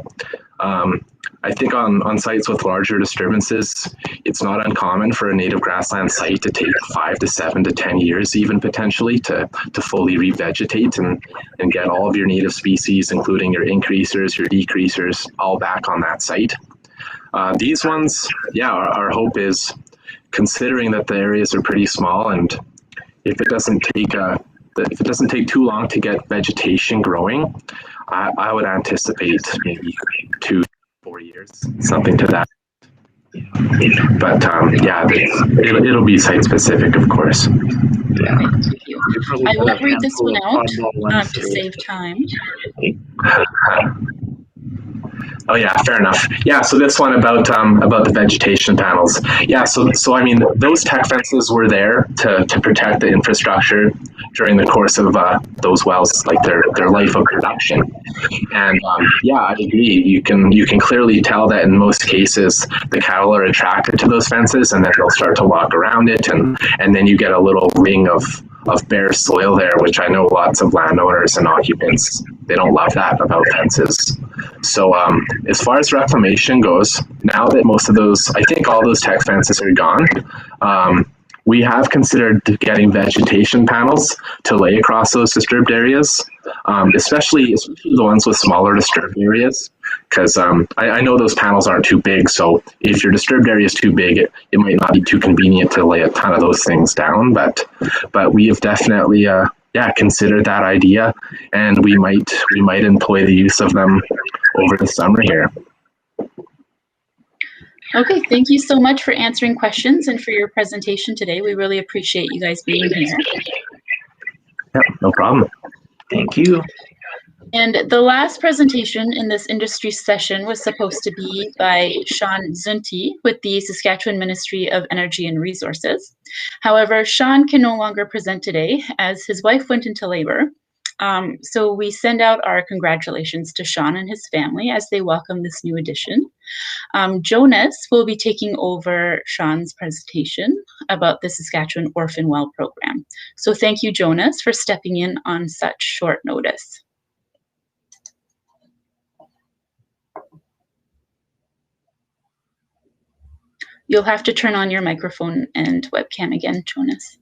I think on sites with larger disturbances, it's not uncommon for a native grassland site to take 5 to 7 to 10 years, even potentially, to fully revegetate and get all of your native species, including your increasers, your decreasers, all back on that site. These ones, our hope is, considering that the areas are pretty small, and if it doesn't take too long to get vegetation growing, I would anticipate maybe 2 to 4 years, something to that. But yeah, it'll be site specific, of course. Okay, thank you. I won't read this one out to today. save time. Oh yeah, fair enough. Yeah, so this one about the vegetation panels. Yeah, so I mean those tech fences were there to protect the infrastructure during the course of those wells, like their life of production. And yeah, I agree. You can clearly tell that in most cases the cattle are attracted to those fences, and then they'll start to walk around it, and then you get a little ring of bare soil there, which I know lots of landowners and occupants, they don't love that about fences. So as far as reclamation goes, now that most of those, I think all those tech fences are gone, we have considered getting vegetation panels to lay across those disturbed areas, especially the ones with smaller disturbed areas, because I know those panels aren't too big, so if your disturbed area is too big, it might not be too convenient to lay a ton of those things down, but we have definitely considered that idea, and we might employ the use of them over the summer here. Okay, thank you so much for answering questions and for your presentation today. We really appreciate you guys being here. Yeah, no problem. Thank you. And the last presentation in this industry session was supposed to be by Sean Zunti with the Saskatchewan Ministry of Energy and Resources. However, Sean can no longer present today as his wife went into labor. So we send out our congratulations to Sean and his family as they welcome this new addition. Jonas will be taking over Sean's presentation about the Saskatchewan Orphan Well Program. So thank you, Jonas, for stepping in on such short notice. You'll have to turn on your microphone and webcam again, Jonas.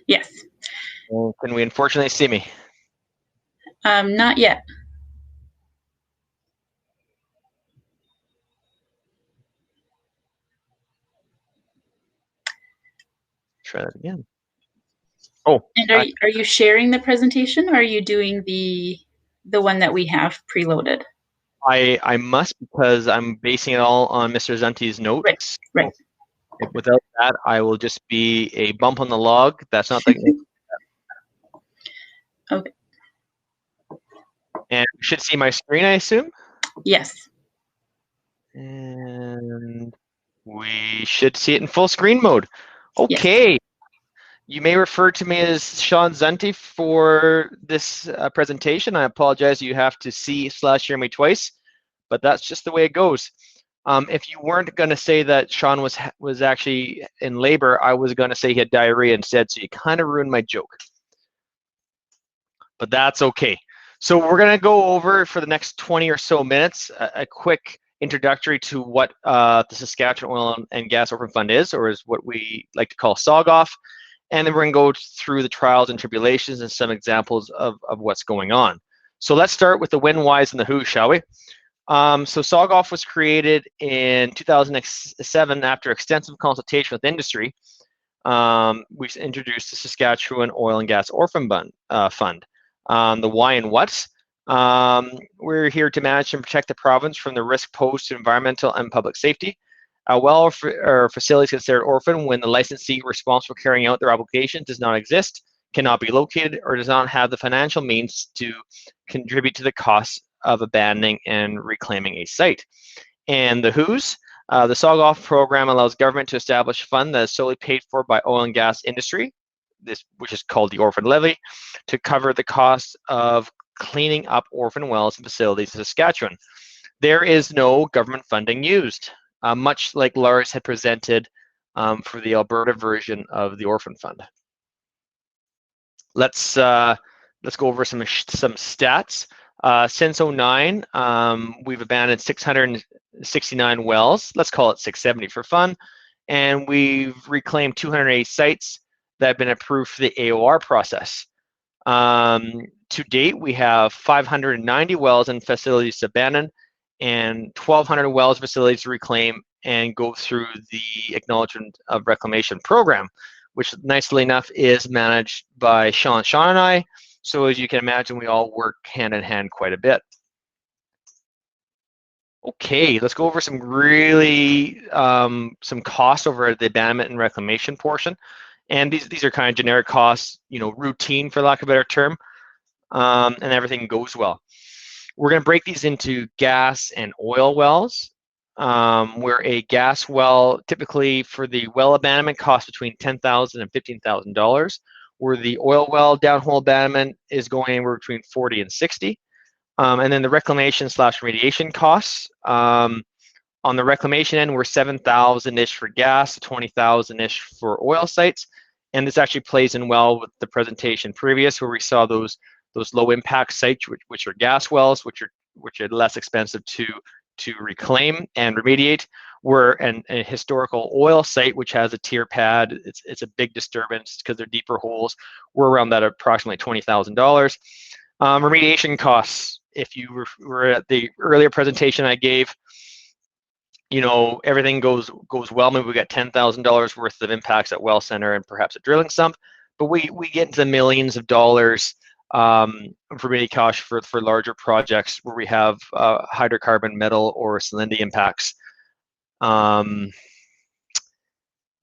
Yes. Well, can we unfortunately see me? Not yet. Try that again. Oh. And are you sharing the presentation, or are you doing the one that we have preloaded? I must, because I'm basing it all on Mr. Zunti's notes. Right. Without that, I will just be a bump on the log. That's not the. Okay. And you should see my screen, I assume. Yes. And we should see it in full screen mode. Okay. Yes. You may refer to me as Sean Zunti for this presentation. I apologize, you have to see/hear me twice, but that's just the way it goes. If you weren't going to say that Sean was actually in labor, I was going to say he had diarrhea instead, so you kind of ruined my joke. But that's okay. So we're going to go over for the next 20 or so minutes a quick introductory to what the Saskatchewan Oil and Gas Orphan Fund is, or is what we like to call SOGOF. And then we're going to go through the trials and tribulations and some examples of what's going on. So let's start with the when, whys, and the who, shall we? So SOGOF was created in 2007 after extensive consultation with industry. We introduced the Saskatchewan Oil and Gas Orphan Fund. The why and what. We're here to manage and protect the province from the risk posed to environmental and public safety. Well or facilities considered orphan when the licensee responsible for carrying out their obligation does not exist, cannot be located, or does not have the financial means to contribute to the costs of abandoning and reclaiming a site. And the who's. The SOGOF program allows government to establish a fund that is solely paid for by oil and gas industry, which is called the Orphan Levy, to cover the cost of cleaning up orphan wells and facilities in Saskatchewan. There is no government funding used, much like Lars had presented for the Alberta version of the Orphan Fund. Let's go over some stats. Since 2009, we've abandoned 669 wells. Let's call it 670 for fun, and we've reclaimed 208 sites that have been approved for the AOR process. To date, we have 590 wells and facilities to abandon, and 1,200 wells and facilities to reclaim and go through the Acknowledgement of Reclamation program, which nicely enough is managed by Sean and I, So as you can imagine, we all work hand in hand quite a bit. Okay, let's go over some really some costs over the abandonment and reclamation portion. And these are kind of generic costs, you know, routine for lack of a better term, and everything goes well. We're going to break these into gas and oil wells, where a gas well typically for the well abandonment costs between $10,000 and $15,000, where the oil well downhole abandonment is going anywhere between 40 and 60. And then the reclamation / remediation costs. On the reclamation end, we're 7,000-ish for gas, 20,000-ish for oil sites. And this actually plays in well with the presentation previous, where we saw those low impact sites, which are gas wells, which are less expensive to reclaim and remediate. We're a historical oil site, which has a tier pad. It's a big disturbance because they're deeper holes. We're around that approximately $20,000. Remediation costs, if you were at the earlier presentation I gave, you know, everything goes well. Maybe we got $10,000 worth of impacts at well center and perhaps a drilling sump, but we get into the millions of dollars for remediation costs for larger projects where we have hydrocarbon, metal, or salinity impacts.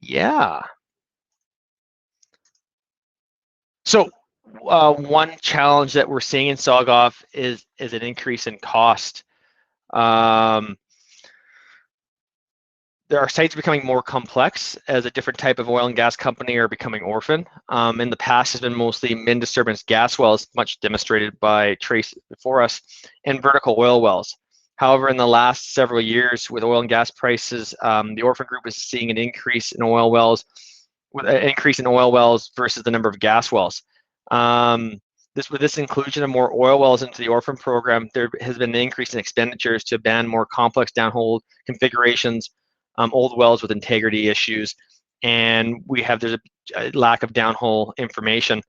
Yeah. So one challenge that we're seeing in Saugoff is an increase in cost. There are sites becoming more complex as a different type of oil and gas company are becoming Orphan. In the past, has been mostly min disturbance gas wells, much demonstrated by Trace before us, and vertical oil wells. However, in the last several years, with oil and gas prices, the Orphan group is seeing an increase in oil wells, with an increase in oil wells versus the number of gas wells. With this inclusion of more oil wells into the Orphan program, there has been an increase in expenditures to ban more complex downhole configurations, old wells with integrity issues, and there's a lack of downhole information.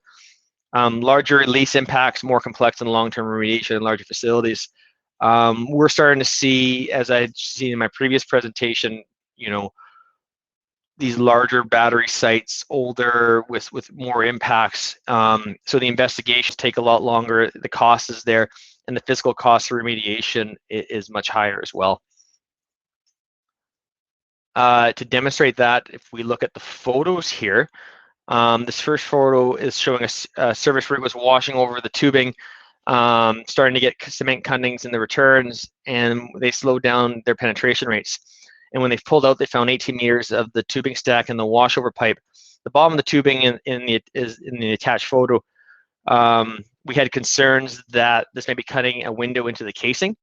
Larger lease impacts, more complex and long-term remediation in larger facilities. We're starting to see, as I'd seen in my previous presentation, you know, these larger battery sites, older with more impacts. So the investigations take a lot longer, the cost is there, and the physical cost for remediation is much higher as well. To demonstrate that, if we look at the photos here, this first photo is showing a service rig was washing over the tubing, starting to get cement cuttings in the returns, and they slowed down their penetration rates. And when they pulled out, they found 18 meters of the tubing stack and the washover pipe. The bottom of the tubing is in the attached photo. We had concerns that this may be cutting a window into the casing.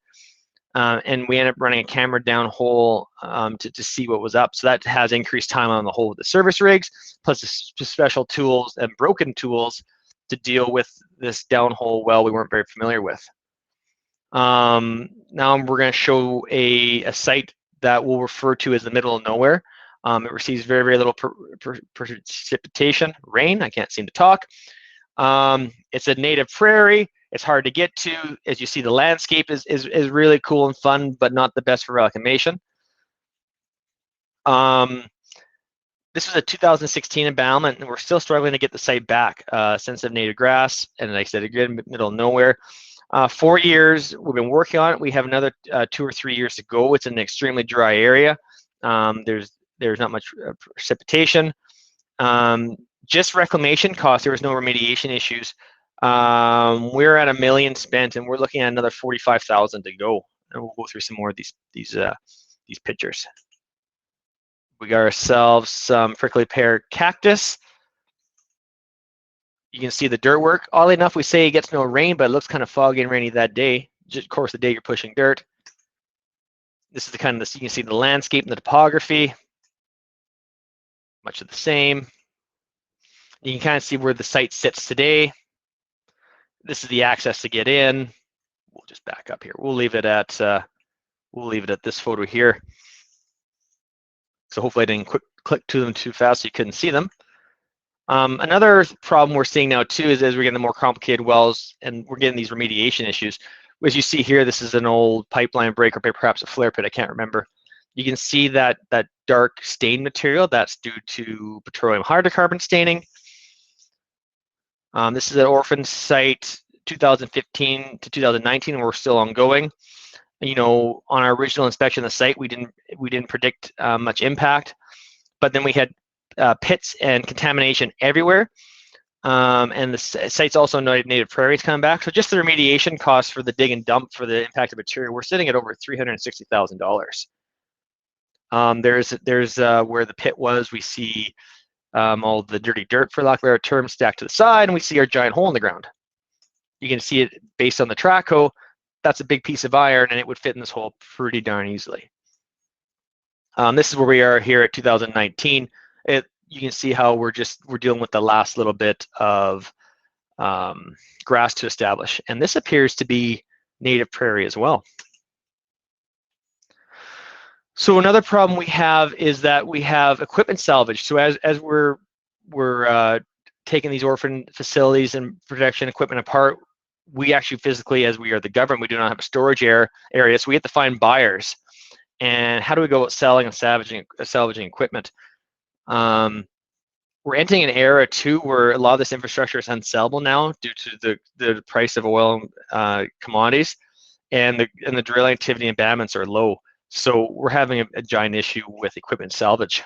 And we ended up running a camera down hole to see what was up. So that has increased time on the whole with the service rigs, plus the special tools and broken tools to deal with this downhole well we weren't very familiar with. Now we're going to show a site that we'll refer to as the middle of nowhere. It receives very, very little precipitation, rain. I can't seem to talk. It's a native prairie. It's hard to get to. As you see, the landscape is really cool and fun, but not the best for reclamation. This was a 2016 abandonment, and we're still struggling to get the site back. Sensitive native grass, and like I said, again, middle of nowhere. 4 years we've been working on it. We have another 2 or 3 years to go. It's an extremely dry area. There's not much precipitation. Just reclamation costs, there was no remediation issues. We're at $1 million spent, and we're looking at another 45,000 to go. And we'll go through some more of these pictures. We got ourselves some prickly pear cactus. You can see the dirt work. Oddly enough, we say it gets no rain, but it looks kind of foggy and rainy that day. Just, of course, the day you're pushing dirt. This is the kind of you can see the landscape and the topography. Much of the same. You can kind of see where the site sits today. This is the access to get in. We'll just back up here. We'll leave it at this photo here. So hopefully I didn't click to them too fast so you couldn't see them. Another problem we're seeing now too is as we're getting the more complicated wells and we're getting these remediation issues. As you see here, this is an old pipeline break or perhaps a flare pit, I can't remember. You can see that dark stain material, that's due to petroleum hydrocarbon staining. This is an Orphan site 2015 to 2019, and we're still ongoing. You know, on our original inspection of the site, we didn't predict much impact, but then we had pits and contamination everywhere. And the site's also native prairies coming back. So just the remediation costs for the dig and dump for the impacted material, we're sitting at over $360,000. There's where the pit was. We see all the dirty dirt, for lack of a better term, stacked to the side, and we see our giant hole in the ground. You can see it based on the track hole. That's a big piece of iron, and it would fit in this hole pretty darn easily. This is where we are here at 2019. You can see how we're dealing with the last little bit of grass to establish, and this appears to be native prairie as well. So another problem we have is that we have equipment salvage. So as we're taking these orphan facilities and protection equipment apart, we actually physically, as we are the government, we do not have a storage area, so we have to find buyers. And how do we go about selling and salvaging equipment? We're entering an era too where a lot of this infrastructure is unsellable now due to the price of oil commodities, and the drilling activity and abandonments are low. So we're having a giant issue with equipment salvage.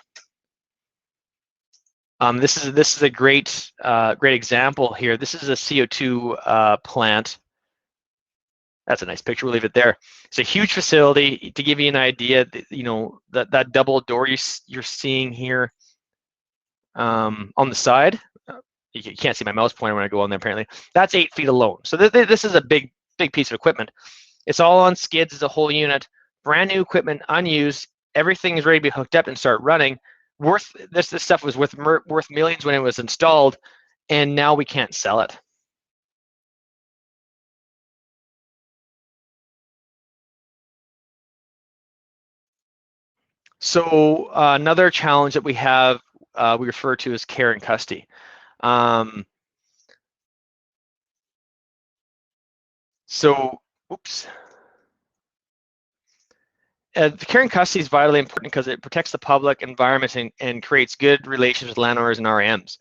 This is a great example here. This is a CO2 plant. That's a nice picture. We'll leave it there. It's a huge facility. To give you an idea, you know, that double door you're seeing here on the side. You can't see my mouse pointer when I go on there. Apparently, that's 8 feet alone. So this is a big piece of equipment. It's all on skids. It's a whole unit, brand new equipment, unused. Everything is ready to be hooked up and start running. This stuff was worth millions when it was installed, and now we can't sell it. So another challenge that we have, we refer to as care and custody. The care and custody is vitally important because it protects the public environment and creates good relations with landowners and RMs.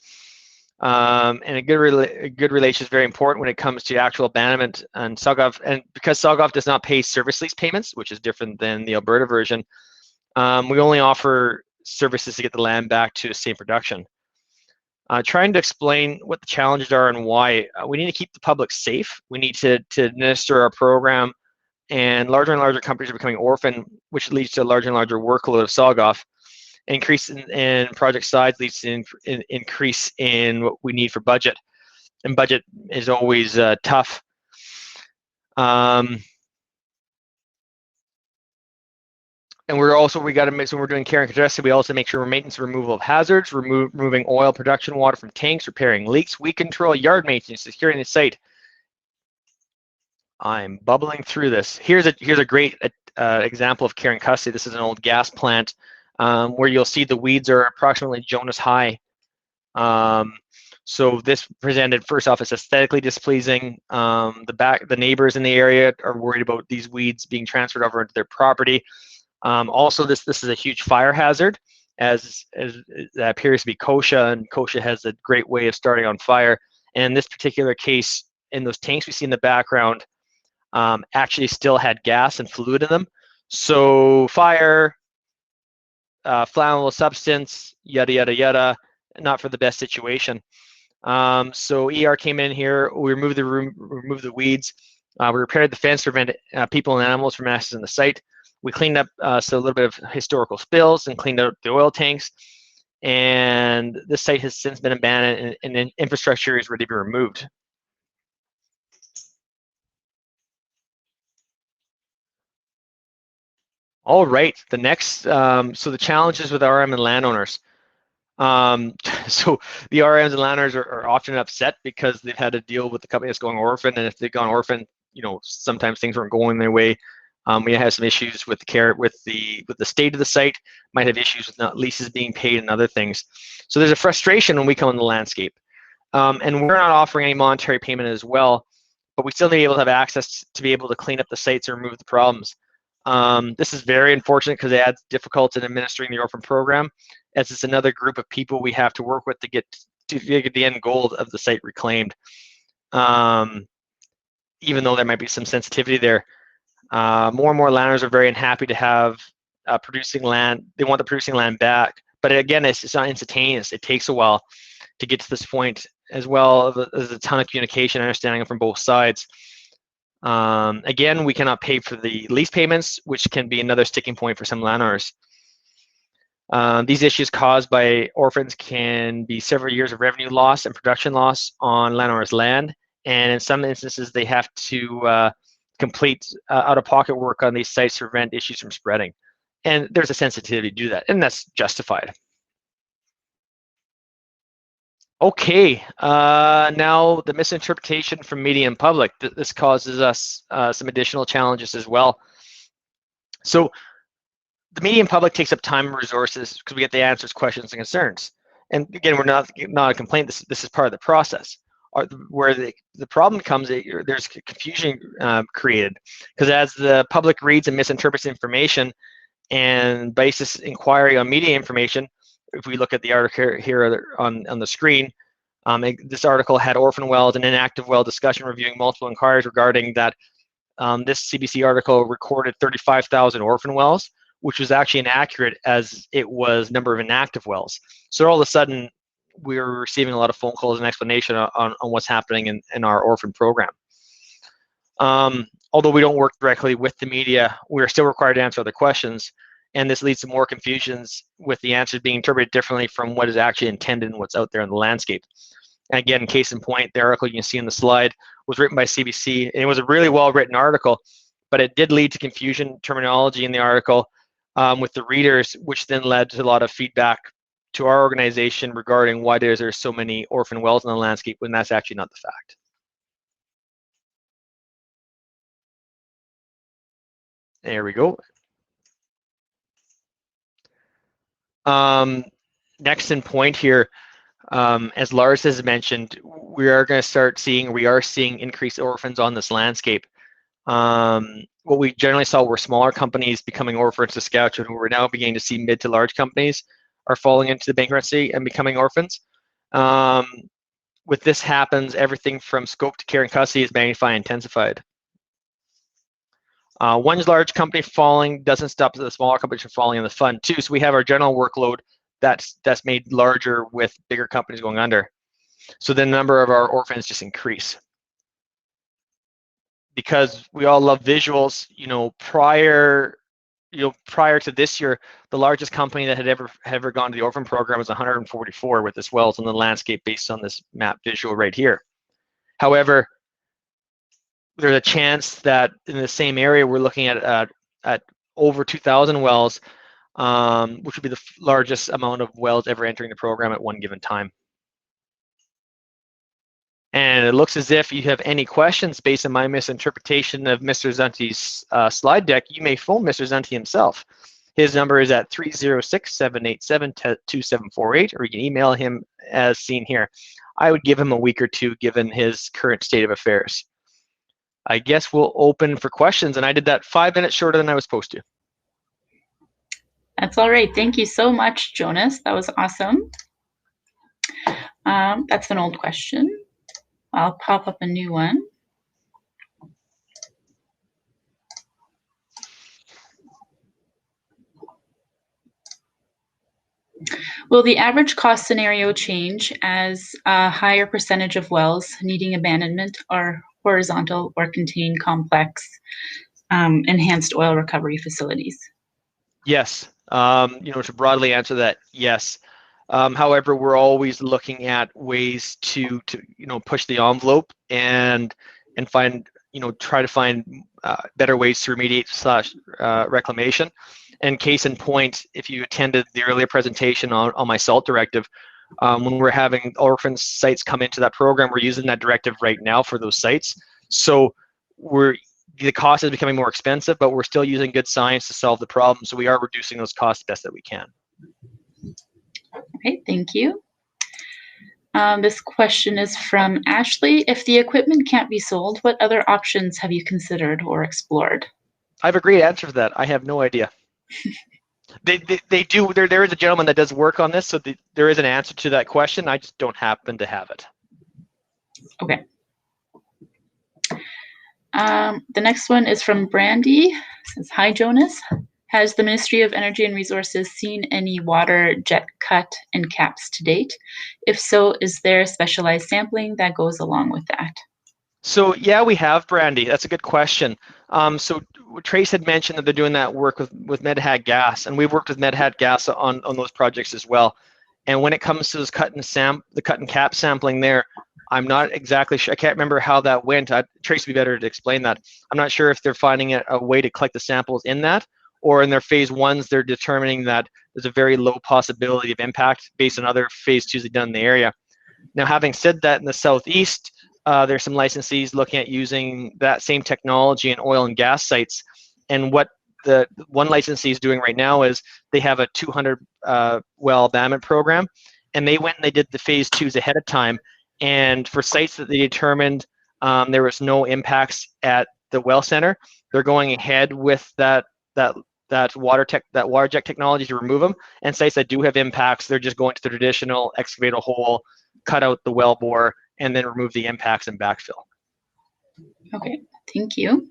And a good relation is very important when it comes to actual abandonment and SOGOV. And because SOGOV does not pay service lease payments, which is different than the Alberta version, we only offer services to get the land back to same production. Trying to explain what the challenges are and why. We need to keep the public safe. We need to administer our program, and larger companies are becoming orphan, which leads to a larger and larger workload of SOGOV. Increase in project size leads to increase in what we need for budget, and budget is always tough. And we got to make, so we're doing care and custody, we also make sure we're maintenance removal of hazards, removing oil production water from tanks, repairing leaks, weed control, yard maintenance, securing the site. I'm bubbling through this. Here's a great example of care and custody. This is an old gas plant where you'll see the weeds are approximately Jonas high. So this presented first off as aesthetically displeasing. The neighbors in the area are worried about these weeds being transferred over into their property. Also, this is a huge fire hazard, as that appears to be kochia, and kochia has a great way of starting on fire. And in this particular case, in those tanks we see in the background, actually still had gas and fluid in them. So fire, flammable substance, yada yada yada, not for the best situation. So ER came in here. We removed the weeds. We repaired the fence to prevent people and animals from accessing the site. We cleaned up so a little bit of historical spills and cleaned out the oil tanks. And this site has since been abandoned, and infrastructure is ready to be removed. All right, the next, so the challenges with RM and landowners. So the RMs and landowners are often upset because they've had to deal with the company that's going orphan, and if they've gone orphan, you know, sometimes things weren't going their way. We have some issues with the state of the site, might have issues with not leases being paid and other things. So there's a frustration when we come on the landscape. And we're not offering any monetary payment as well, but we still need to be able to have access to be able to clean up the sites and remove the problems. This is very unfortunate because it adds difficulty in administering the orphan program, as it's another group of people we have to work with to get to get the end goal of the site reclaimed. Even though there might be some sensitivity there, more and more landowners are very unhappy to have producing land. They want the producing land back, but again, it's not instantaneous. It takes a while to get to this point, as well as a ton of communication and understanding from both sides. Again, we cannot pay for the lease payments, which can be another sticking point for some landowners. These issues caused by orphans can be several years of revenue loss and production loss on landowners' land, and in some instances, they have to complete out-of-pocket work on these sites to prevent issues from spreading. And there's a sensitivity to do that, and that's justified. Okay, now the misinterpretation from media and public. This causes us some additional challenges as well. So the media and public takes up time and resources because we get the answers, questions, and concerns. And again, we're not a complaint. This is part of the process. Where the problem comes, there's confusion created, because as the public reads and misinterprets information and bases inquiry on media information, if we look at the article here on the screen, this article had orphan wells and inactive well discussion reviewing multiple inquiries regarding that. This CBC article recorded 35,000 orphan wells, which was actually inaccurate as it was number of inactive wells. So all of a sudden, we were receiving a lot of phone calls and explanation on what's happening in our orphan program. Although we don't work directly with the media, we're still required to answer other questions, and this leads to more confusions with the answers being interpreted differently from what is actually intended and what's out there in the landscape. And again, case in point, the article you can see in the slide was written by CBC, and it was a really well-written article, but it did lead to confusion terminology in the article with the readers, which then led to a lot of feedback to our organization regarding why there's so many orphan wells in the landscape when that's actually not the fact. There we go. Next in point here, as Lars has mentioned, we are seeing increased orphans on this landscape. What we generally saw were smaller companies becoming orphans in Saskatchewan, who we're now beginning to see mid to large companies are falling into the bankruptcy and becoming orphans. With this happens, everything from scope to care and custody is magnified and intensified. One large company falling doesn't stop the smaller companies from falling in the fund too. So we have our general workload that's made larger with bigger companies going under. So the number of our orphans just increase. Because we all love visuals, prior to this year, the largest company that had ever gone to the orphan program was 144 with this wells on the landscape based on this map visual right here. However, there's a chance that in the same area we're looking at over 2,000 wells, which would be the largest amount of wells ever entering the program at one given time. And it looks as if you have any questions based on my misinterpretation of Mr. Zunti's slide deck, you may phone Mr. Zunti himself. His number is at 306-787-2748, or you can email him as seen here. I would give him a week or two given his current state of affairs. I guess we'll open for questions, and I did that 5 minutes shorter than I was supposed to. That's all right. Thank you so much, Jonas. That was awesome. That's an old question. I'll pop up a new one. Will the average cost scenario change as a higher percentage of wells needing abandonment are horizontal or contain complex enhanced oil recovery facilities? Yes. To broadly answer that, yes. However, we're always looking at ways to push the envelope and find try to find better ways to remediate / reclamation. And case in point, if you attended the earlier presentation on my SALT directive, when we're having orphan sites come into that program, we're using that directive right now for those sites. So the cost is becoming more expensive, but we're still using good science to solve the problem. So we are reducing those costs best that we can. Okay, thank you. This question is from Ashley. If the equipment can't be sold, what other options have you considered or explored? I have a great answer for that. I have no idea. They do. There is a gentleman that does work on this, so there is an answer to that question. I just don't happen to have it. Okay. The next one is from Brandy. It says, "Hi, Jonas. Has the Ministry of Energy and Resources seen any water jet cut and caps to date? If so, is there specialized sampling that goes along with that?" So yeah, we have, Brandy. That's a good question. So Trace had mentioned that they're doing that work with Medhat Gas, and we've worked with Medhat Gas on those projects as well. And when it comes to those the cut and cap sampling there, I'm not exactly sure. I can't remember how that went. Trace would be better to explain that. I'm not sure if they're finding a way to collect the samples in that, or in their phase ones, they're determining that there's a very low possibility of impact based on other phase twos they've done in the area. Now, having said that, in the southeast, there's some licensees looking at using that same technology in oil and gas sites. And what the one licensee is doing right now is they have a 200 well abandonment program, and they went and they did the phase twos ahead of time. And for sites that they determined there was no impacts at the well center, they're going ahead with that water jet technology to remove them. And sites that do have impacts, they're just going to the traditional excavate a hole, cut out the well bore, and then remove the impacts and backfill. Okay, thank you.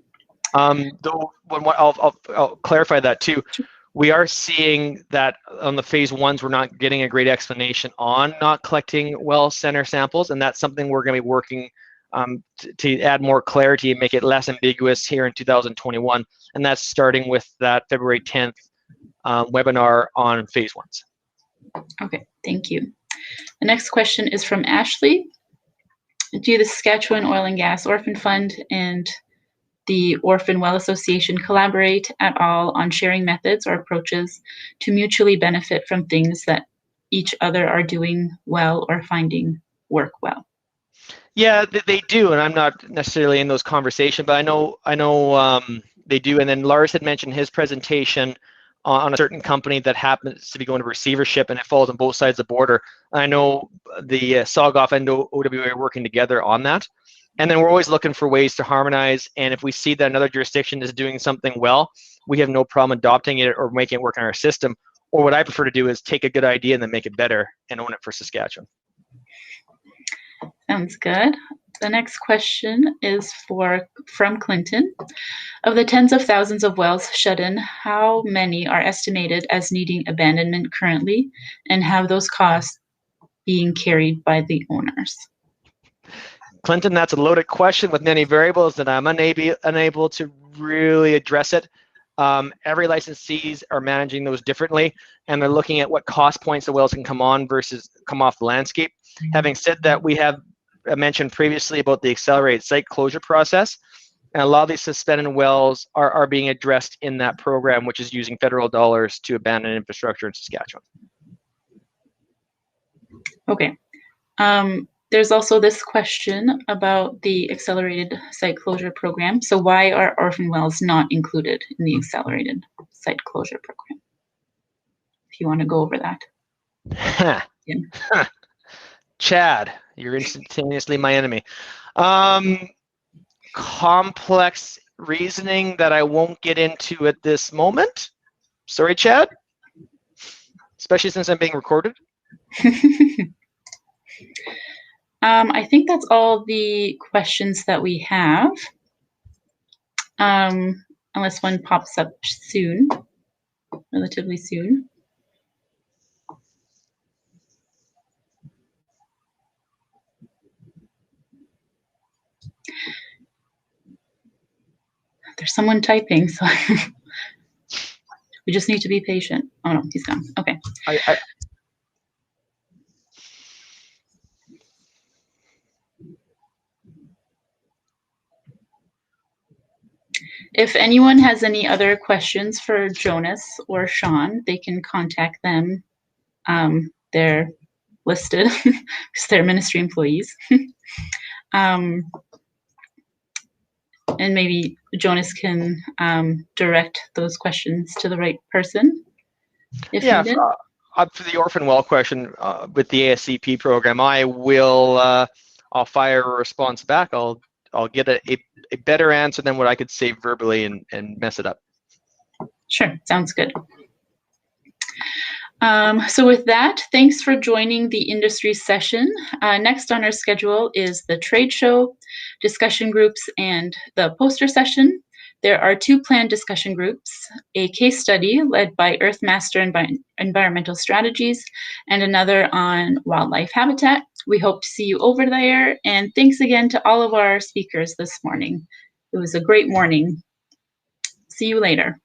Though, I'll clarify that too. We are seeing that on the phase ones, we're not getting a great explanation on not collecting well center samples, and that's something we're going to be working to add more clarity and make it less ambiguous here in 2021. And that's starting with that February 10th webinar on phase ones. Okay, thank you. The next question is from Ashley. Do the Saskatchewan Oil and Gas Orphan Fund and the Orphan Well Association collaborate at all on sharing methods or approaches to mutually benefit from things that each other are doing well or finding work well? Yeah, they do, and I'm not necessarily in those conversations, but I know they do. And then Lars had mentioned his presentation on a certain company that happens to be going to receivership, and it falls on both sides of the border. I know the SOGOF and OWA are working together on that. And then we're always looking for ways to harmonize. And if we see that another jurisdiction is doing something well, we have no problem adopting it or making it work in our system. Or what I prefer to do is take a good idea and then make it better and own it for Saskatchewan. Sounds good. The next question is from Clinton. Of the tens of thousands of wells shut in, how many are estimated as needing abandonment currently, and have those costs being carried by the owners? Clinton, that's a loaded question with many variables that I'm unable to really address it. Every licensees are managing those differently, and they're looking at what cost points the wells can come on versus come off the landscape. Having said that, we have mentioned previously about the accelerated site closure process, and a lot of these suspended wells are being addressed in that program, which is using federal dollars to abandon infrastructure in Saskatchewan. Okay. There's also this question about the accelerated site closure program. So why are orphan wells not included in the accelerated site closure program? If you want to go over that. Yeah. Chad, you're instantaneously my enemy. Complex reasoning that I won't get into at this moment. Sorry, Chad. Especially since I'm being recorded. I think that's all the questions that we have, unless one pops up soon, relatively soon. There's someone typing, so we just need to be patient. Oh no, he's gone. Okay. If anyone has any other questions for Jonas or Sean, they can contact them. They're listed because they're ministry employees. And maybe Jonas can direct those questions to the right person if needed. For the orphan well question with the ASCP program, I'll fire a response back. I'll get a better answer than what I could say verbally and mess it up. Sure, sounds good. So with that, thanks for joining the industry session. Next on our schedule is the trade show, discussion groups, and the poster session. There are 2 planned discussion groups, a case study led by Earthmaster Environmental Strategies, and another on wildlife habitat. We hope to see you over there, and thanks again to all of our speakers this morning. It was a great morning. See you later.